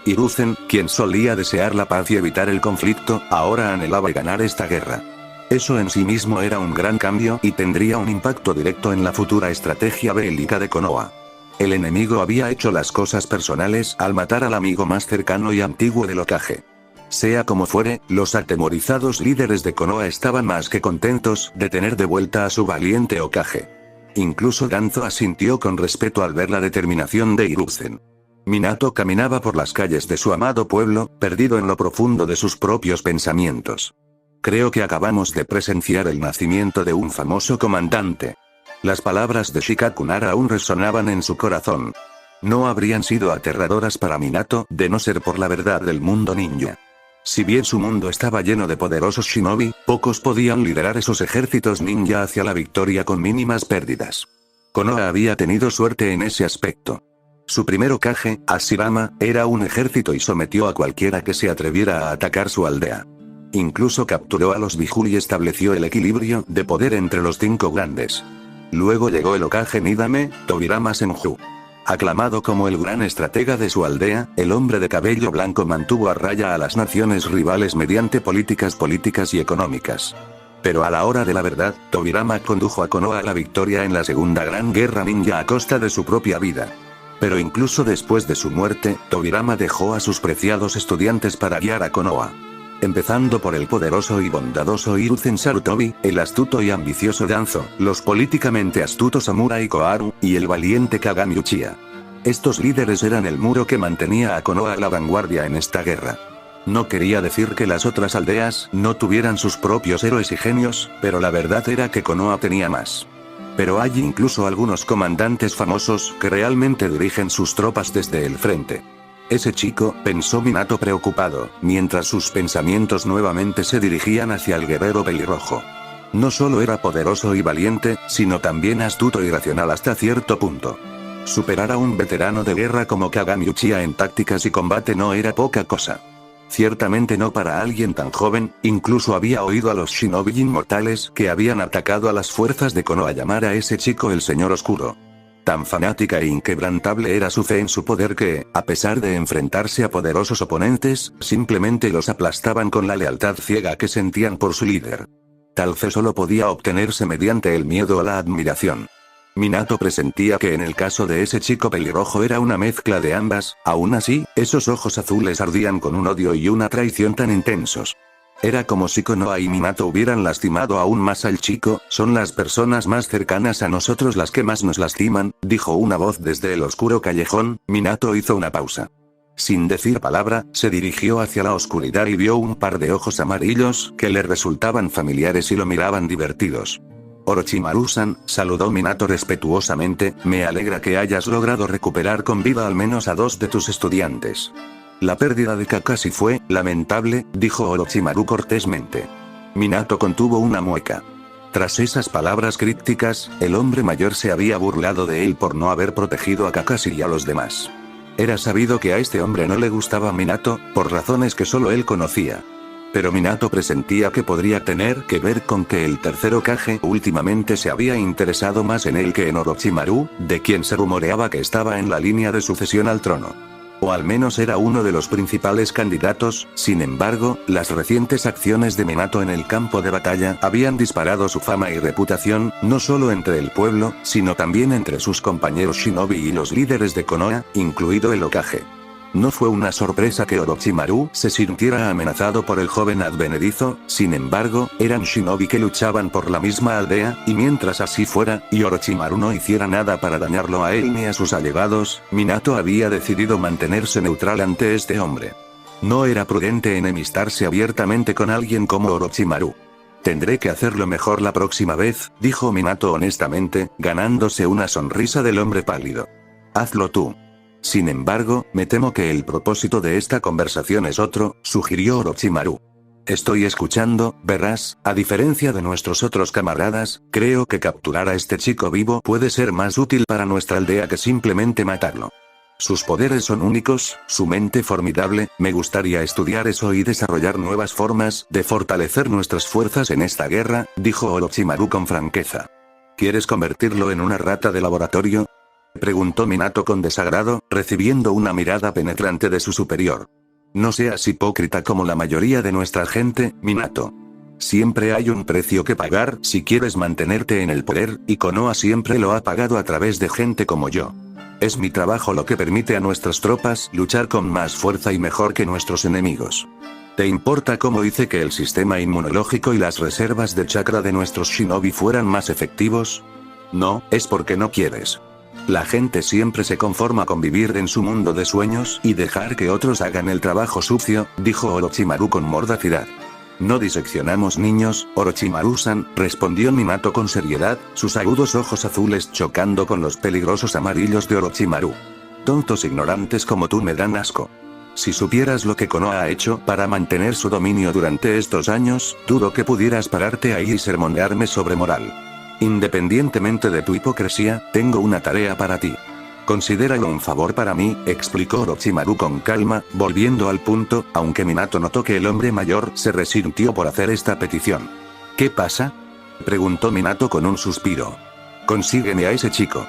Hiruzen, quien solía desear la paz y evitar el conflicto, ahora anhelaba ganar esta guerra. Eso en sí mismo era un gran cambio y tendría un impacto directo en la futura estrategia bélica de Konoha. El enemigo había hecho las cosas personales al matar al amigo más cercano y antiguo del Hokage. Sea como fuere, los atemorizados líderes de Konoha estaban más que contentos de tener de vuelta a su valiente Hokage. Incluso Danzo asintió con respeto al ver la determinación de Hiruzen. Minato caminaba por las calles de su amado pueblo, perdido en lo profundo de sus propios pensamientos. Creo que acabamos de presenciar el nacimiento de un famoso comandante. Las palabras de Shikaku Nara aún resonaban en su corazón. No habrían sido aterradoras para Minato de no ser por la verdad del mundo ninja. Si bien su mundo estaba lleno de poderosos shinobi, pocos podían liderar esos ejércitos ninja hacia la victoria con mínimas pérdidas. Konoha había tenido suerte en ese aspecto. Su primer Hokage, Hashirama, era un ejército y sometió a cualquiera que se atreviera a atacar su aldea. Incluso capturó a los Biju y estableció el equilibrio de poder entre los 5 grandes. Luego llegó el Hokage Nidame, Tobirama Senju. Aclamado como el gran estratega de su aldea, el hombre de cabello blanco mantuvo a raya a las naciones rivales mediante políticas y económicas. Pero a la hora de la verdad, Tobirama condujo a Konoha a la victoria en la Segunda Gran Guerra Ninja a costa de su propia vida. Pero incluso después de su muerte, Tobirama dejó a sus preciados estudiantes para guiar a Konoha. Empezando por el poderoso y bondadoso Hiruzen Sarutobi, el astuto y ambicioso Danzo, los políticamente astutos Omura y Koharu, y el valiente Kagami Uchiha. Estos líderes eran el muro que mantenía a Konoha a la vanguardia en esta guerra. No quería decir que las otras aldeas no tuvieran sus propios héroes y genios, pero la verdad era que Konoha tenía más. Pero hay incluso algunos comandantes famosos que realmente dirigen sus tropas desde el frente. Ese chico, pensó Minato preocupado, mientras sus pensamientos nuevamente se dirigían hacia el guerrero pelirrojo. No solo era poderoso y valiente, sino también astuto y racional hasta cierto punto. Superar a un veterano de guerra como Kagami Uchiha en tácticas y combate no era poca cosa. Ciertamente no para alguien tan joven. Incluso había oído a los shinobi inmortales que habían atacado a las fuerzas de Konoha llamar a ese chico el Señor Oscuro. Tan fanática e inquebrantable era su fe en su poder que, a pesar de enfrentarse a poderosos oponentes, simplemente los aplastaban con la lealtad ciega que sentían por su líder. Tal fe solo podía obtenerse mediante el miedo a la admiración. Minato presentía que en el caso de ese chico pelirrojo era una mezcla de ambas, aún así, esos ojos azules ardían con un odio y una traición tan intensos. Era como si Konoha y Minato hubieran lastimado aún más al chico. Son las personas más cercanas a nosotros las que más nos lastiman, dijo una voz desde el oscuro callejón. Minato hizo una pausa. Sin decir palabra, se dirigió hacia la oscuridad y vio un par de ojos amarillos que le resultaban familiares y lo miraban divertidos. Orochimaru-san, saludó Minato respetuosamente, me alegra que hayas logrado recuperar con vida al menos a 2 de tus estudiantes. La pérdida de Kakashi fue lamentable, dijo Orochimaru cortésmente. Minato contuvo una mueca. Tras esas palabras crípticas, el hombre mayor se había burlado de él por no haber protegido a Kakashi y a los demás. Era sabido que a este hombre no le gustaba Minato, por razones que solo él conocía. Pero Minato presentía que podría tener que ver con que el tercer Hokage últimamente se había interesado más en él que en Orochimaru, de quien se rumoreaba que estaba en la línea de sucesión al trono. O al menos era uno de los principales candidatos. Sin embargo, las recientes acciones de Minato en el campo de batalla habían disparado su fama y reputación, no solo entre el pueblo, sino también entre sus compañeros shinobi y los líderes de Konoha, incluido el Hokage. No fue una sorpresa que Orochimaru se sintiera amenazado por el joven advenedizo, sin embargo, eran shinobi que luchaban por la misma aldea, y mientras así fuera, y Orochimaru no hiciera nada para dañarlo a él ni a sus allegados, Minato había decidido mantenerse neutral ante este hombre. No era prudente enemistarse abiertamente con alguien como Orochimaru. Tendré que hacerlo mejor la próxima vez, dijo Minato honestamente, ganándose una sonrisa del hombre pálido. Hazlo tú. Sin embargo, me temo que el propósito de esta conversación es otro, sugirió Orochimaru. Estoy escuchando, verás, a diferencia de nuestros otros camaradas, creo que capturar a este chico vivo puede ser más útil para nuestra aldea que simplemente matarlo. Sus poderes son únicos, su mente formidable, me gustaría estudiar eso y desarrollar nuevas formas de fortalecer nuestras fuerzas en esta guerra, dijo Orochimaru con franqueza. ¿Quieres convertirlo en una rata de laboratorio?, preguntó Minato con desagrado, recibiendo una mirada penetrante de su superior. No seas hipócrita como la mayoría de nuestra gente, Minato. Siempre hay un precio que pagar si quieres mantenerte en el poder, y Konoha siempre lo ha pagado a través de gente como yo. Es mi trabajo lo que permite a nuestras tropas luchar con más fuerza y mejor que nuestros enemigos. ¿Te importa cómo hice que el sistema inmunológico y las reservas de chakra de nuestros shinobi fueran más efectivos? No, es porque no quieres. La gente siempre se conforma con vivir en su mundo de sueños y dejar que otros hagan el trabajo sucio, dijo Orochimaru con mordacidad. No diseccionamos niños, Orochimaru-san, respondió Minato con seriedad, sus agudos ojos azules chocando con los peligrosos amarillos de Orochimaru. Tontos ignorantes como tú me dan asco. Si supieras lo que Konoha ha hecho para mantener su dominio durante estos años, dudo que pudieras pararte ahí y sermonearme sobre moral. Independientemente de tu hipocresía, tengo una tarea para ti. Considéralo un favor para mí, explicó Orochimaru con calma, volviendo al punto, aunque Minato notó que el hombre mayor se resintió por hacer esta petición. ¿Qué pasa?, preguntó Minato con un suspiro. Consígueme a ese chico.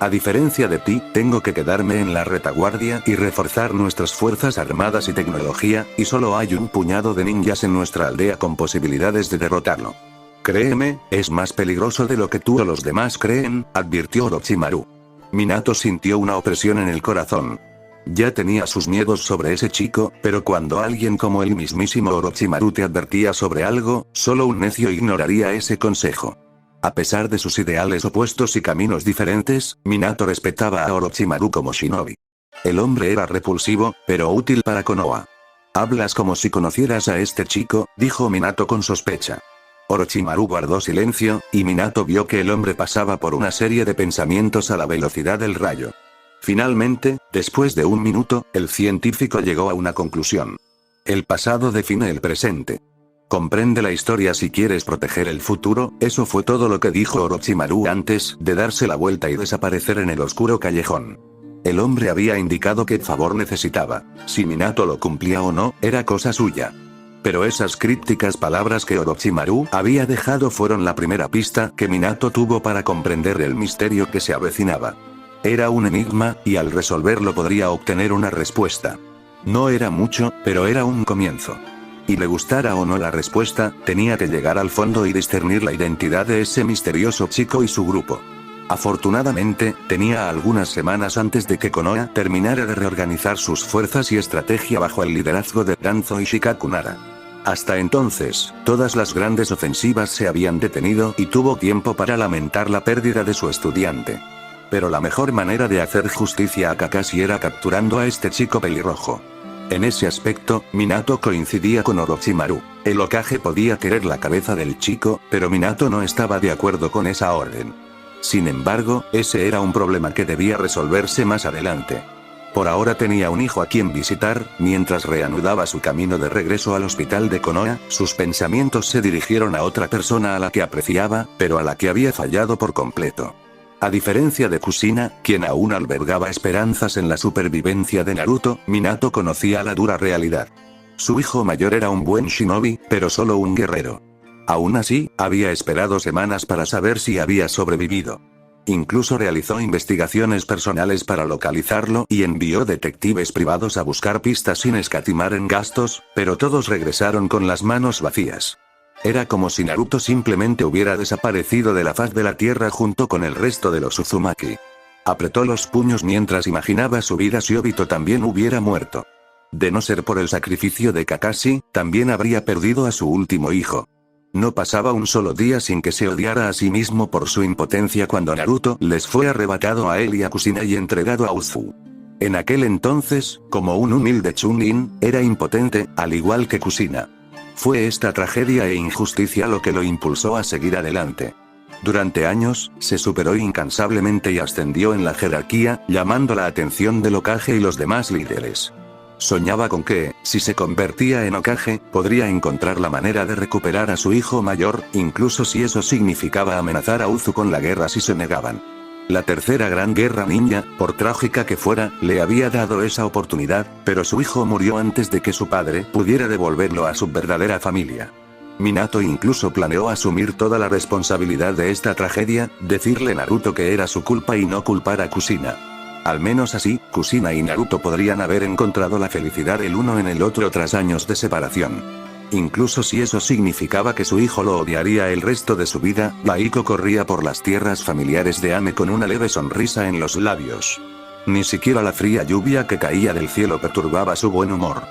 A diferencia de ti, tengo que quedarme en la retaguardia y reforzar nuestras fuerzas armadas y tecnología, y solo hay un puñado de ninjas en nuestra aldea con posibilidades de derrotarlo. Créeme, es más peligroso de lo que tú o los demás creen, advirtió Orochimaru. Minato sintió una opresión en el corazón. Ya tenía sus miedos sobre ese chico, pero cuando alguien como el mismísimo Orochimaru te advertía sobre algo, solo un necio ignoraría ese consejo. A pesar de sus ideales opuestos y caminos diferentes, Minato respetaba a Orochimaru como shinobi. El hombre era repulsivo, pero útil para Konoha. Hablas como si conocieras a este chico, dijo Minato con sospecha. Orochimaru guardó silencio, y Minato vio que el hombre pasaba por una serie de pensamientos a la velocidad del rayo. Finalmente, después de un minuto, el científico llegó a una conclusión. El pasado define el presente. Comprende la historia si quieres proteger el futuro, eso fue todo lo que dijo Orochimaru antes de darse la vuelta y desaparecer en el oscuro callejón. El hombre había indicado qué favor necesitaba. Si Minato lo cumplía o no, era cosa suya. Pero esas crípticas palabras que Orochimaru había dejado fueron la primera pista que Minato tuvo para comprender el misterio que se avecinaba. Era un enigma, y al resolverlo podría obtener una respuesta. No era mucho, pero era un comienzo. Y le gustara o no la respuesta, tenía que llegar al fondo y discernir la identidad de ese misterioso chico y su grupo. Afortunadamente, tenía algunas semanas antes de que Konoha terminara de reorganizar sus fuerzas y estrategia bajo el liderazgo de Danzo y Shikakunara. Hasta entonces, todas las grandes ofensivas se habían detenido y tuvo tiempo para lamentar la pérdida de su estudiante. Pero la mejor manera de hacer justicia a Kakashi era capturando a este chico pelirrojo. En ese aspecto, Minato coincidía con Orochimaru. El Hokage podía querer la cabeza del chico, pero Minato no estaba de acuerdo con esa orden. Sin embargo, ese era un problema que debía resolverse más adelante. Por ahora tenía un hijo a quien visitar, mientras reanudaba su camino de regreso al hospital de Konoha, sus pensamientos se dirigieron a otra persona a la que apreciaba, pero a la que había fallado por completo. A diferencia de Kushina, quien aún albergaba esperanzas en la supervivencia de Naruto, Minato conocía la dura realidad. Su hijo mayor era un buen shinobi, pero solo un guerrero. Aún así, había esperado semanas para saber si había sobrevivido. Incluso realizó investigaciones personales para localizarlo y envió detectives privados a buscar pistas sin escatimar en gastos, pero todos regresaron con las manos vacías. Era como si Naruto simplemente hubiera desaparecido de la faz de la tierra junto con el resto de los Uzumaki. Apretó los puños mientras imaginaba su vida si Obito también hubiera muerto. De no ser por el sacrificio de Kakashi, también habría perdido a su último hijo. No pasaba un solo día sin que se odiara a sí mismo por su impotencia cuando Naruto les fue arrebatado a él y a Kushina y entregado a Uzu. En aquel entonces, como un humilde Chunin, era impotente, al igual que Kushina. Fue esta tragedia e injusticia lo que lo impulsó a seguir adelante. Durante años, se superó incansablemente y ascendió en la jerarquía, llamando la atención del Hokage y los demás líderes. Soñaba con que, si se convertía en Hokage, podría encontrar la manera de recuperar a su hijo mayor, incluso si eso significaba amenazar a Uzu con la guerra si se negaban. La tercera gran guerra ninja, por trágica que fuera, le había dado esa oportunidad, pero su hijo murió antes de que su padre pudiera devolverlo a su verdadera familia. Minato incluso planeó asumir toda la responsabilidad de esta tragedia, decirle a Naruto que era su culpa y no culpar a Kushina. Al menos así, Kushina y Naruto podrían haber encontrado la felicidad el uno en el otro tras años de separación. Incluso si eso significaba que su hijo lo odiaría el resto de su vida, Baiko corría por las tierras familiares de Ame con una leve sonrisa en los labios. Ni siquiera la fría lluvia que caía del cielo perturbaba su buen humor.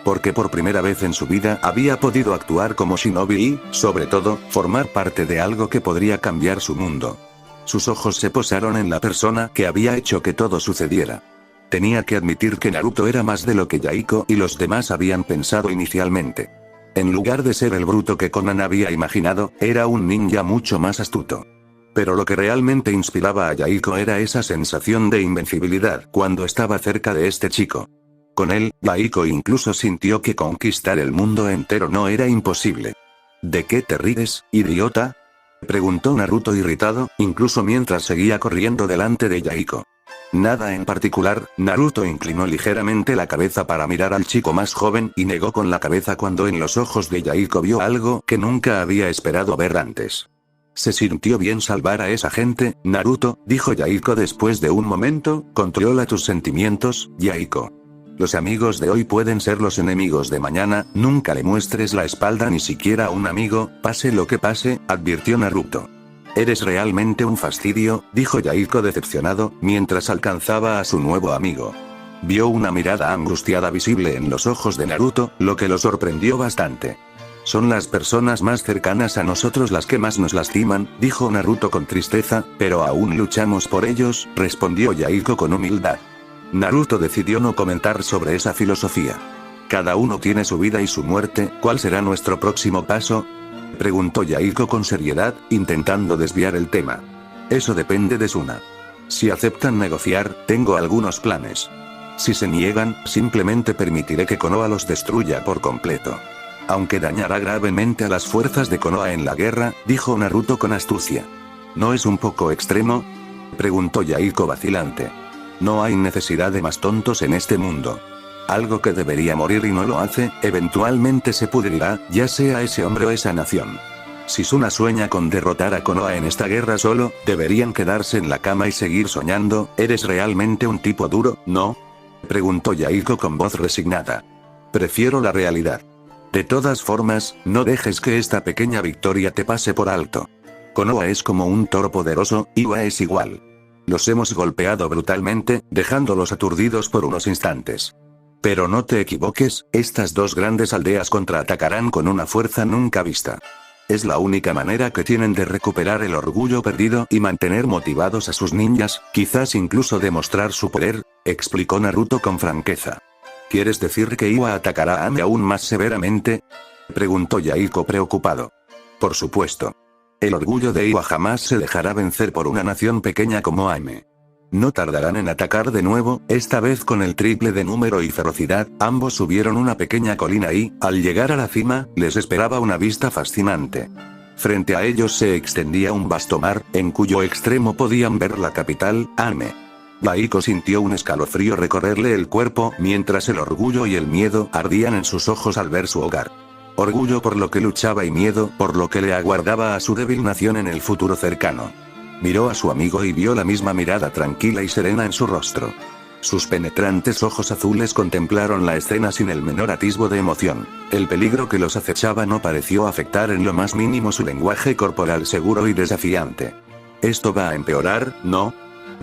Porque por primera vez en su vida había podido actuar como shinobi y, sobre todo, formar parte de algo que podría cambiar su mundo. Sus ojos se posaron en la persona que había hecho que todo sucediera. Tenía que admitir que Naruto era más de lo que Yaiko y los demás habían pensado inicialmente. En lugar de ser el bruto que Conan había imaginado, era un ninja mucho más astuto. Pero lo que realmente inspiraba a Yaiko era esa sensación de invencibilidad cuando estaba cerca de este chico. Con él, Yaiko incluso sintió que conquistar el mundo entero no era imposible. ¿De qué te ríes, idiota?, preguntó Naruto irritado, incluso mientras seguía corriendo delante de Yaiko. Nada en particular. Naruto inclinó ligeramente la cabeza para mirar al chico más joven y negó con la cabeza cuando en los ojos de Yaiko vio algo que nunca había esperado ver antes. Se sintió bien salvar a esa gente, Naruto, dijo Yaiko después de un momento. Controla tus sentimientos, Yaiko. Los amigos de hoy pueden ser los enemigos de mañana, nunca le muestres la espalda ni siquiera a un amigo, pase lo que pase, advirtió Naruto. Eres realmente un fastidio, dijo Yaiko decepcionado, mientras alcanzaba a su nuevo amigo. Vio una mirada angustiada visible en los ojos de Naruto, lo que lo sorprendió bastante. Son las personas más cercanas a nosotros las que más nos lastiman, dijo Naruto con tristeza, pero aún luchamos por ellos, respondió Yaiko con humildad. Naruto decidió no comentar sobre esa filosofía. Cada uno tiene su vida y su muerte, ¿cuál será nuestro próximo paso?, preguntó Yaiko con seriedad, intentando desviar el tema. Eso depende de Suna. Si aceptan negociar, tengo algunos planes. Si se niegan, simplemente permitiré que Konoha los destruya por completo. Aunque dañará gravemente a las fuerzas de Konoha en la guerra, dijo Naruto con astucia. ¿No es un poco extremo?, preguntó Yaiko vacilante. No hay necesidad de más tontos en este mundo. Algo que debería morir y no lo hace, eventualmente se pudrirá, ya sea ese hombre o esa nación. Si Suna sueña con derrotar a Konoha en esta guerra solo, deberían quedarse en la cama y seguir soñando. ¿Eres realmente un tipo duro, no?, preguntó Yaiko con voz resignada. Prefiero la realidad. De todas formas, no dejes que esta pequeña victoria te pase por alto. Konoha es como un toro poderoso, Iwa es igual. Los hemos golpeado brutalmente, dejándolos aturdidos por unos instantes. Pero no te equivoques, estas dos grandes aldeas contraatacarán con una fuerza nunca vista. Es la única manera que tienen de recuperar el orgullo perdido y mantener motivados a sus ninjas, quizás incluso demostrar su poder, explicó Naruto con franqueza. ¿Quieres decir que Iwa atacará a Ame aún más severamente?, preguntó Yaiko preocupado. Por supuesto. El orgullo de Iwa jamás se dejará vencer por una nación pequeña como Ame. No tardarán en atacar de nuevo, esta vez con el triple de número y ferocidad. Ambos subieron una pequeña colina y, al llegar a la cima, les esperaba una vista fascinante. Frente a ellos se extendía un vasto mar, en cuyo extremo podían ver la capital, Ame. Yaiko sintió un escalofrío recorrerle el cuerpo, mientras el orgullo y el miedo ardían en sus ojos al ver su hogar. Orgullo por lo que luchaba y miedo por lo que le aguardaba a su débil nación en el futuro cercano. Miró a su amigo y vio la misma mirada tranquila y serena en su rostro. Sus penetrantes ojos azules contemplaron la escena sin el menor atisbo de emoción. El peligro que los acechaba no pareció afectar en lo más mínimo su lenguaje corporal seguro y desafiante. ¿Esto va a empeorar, no?,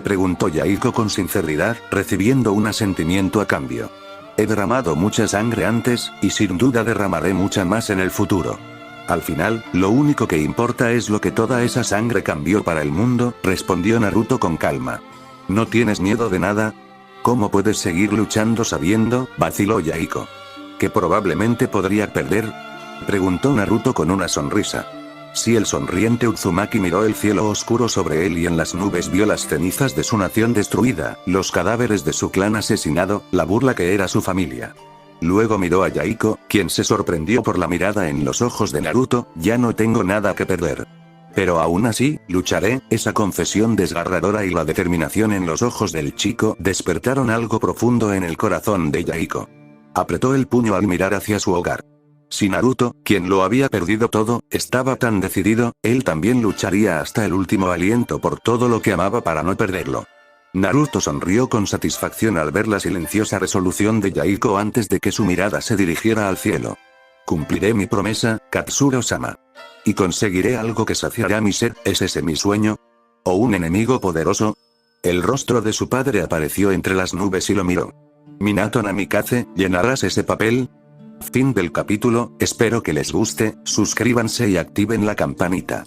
preguntó Yaiko con sinceridad, recibiendo un asentimiento a cambio. He derramado mucha sangre antes, y sin duda derramaré mucha más en el futuro. Al final, lo único que importa es lo que toda esa sangre cambió para el mundo, respondió Naruto con calma. ¿No tienes miedo de nada? ¿Cómo puedes seguir luchando sabiendo, vaciló Yaiko, que probablemente podría perder?, preguntó Naruto con una sonrisa. Si el sonriente Uzumaki miró el cielo oscuro sobre él y en las nubes vio las cenizas de su nación destruida, los cadáveres de su clan asesinado, la burla que era su familia. Luego miró a Yaiko, quien se sorprendió por la mirada en los ojos de Naruto. Ya no tengo nada que perder. Pero aún así, lucharé. Esa confesión desgarradora y la determinación en los ojos del chico despertaron algo profundo en el corazón de Yaiko. Apretó el puño al mirar hacia su hogar. Si Naruto, quien lo había perdido todo, estaba tan decidido, él también lucharía hasta el último aliento por todo lo que amaba para no perderlo. Naruto sonrió con satisfacción al ver la silenciosa resolución de Yaiko antes de que su mirada se dirigiera al cielo. Cumpliré mi promesa, Katsuro-sama. Y conseguiré algo que saciará mi sed. ¿Es ese mi sueño? ¿O un enemigo poderoso? El rostro de su padre apareció entre las nubes y lo miró. Minato Namikaze, ¿llenarás ese papel? Fin del capítulo. Espero que les guste, suscríbanse y activen la campanita.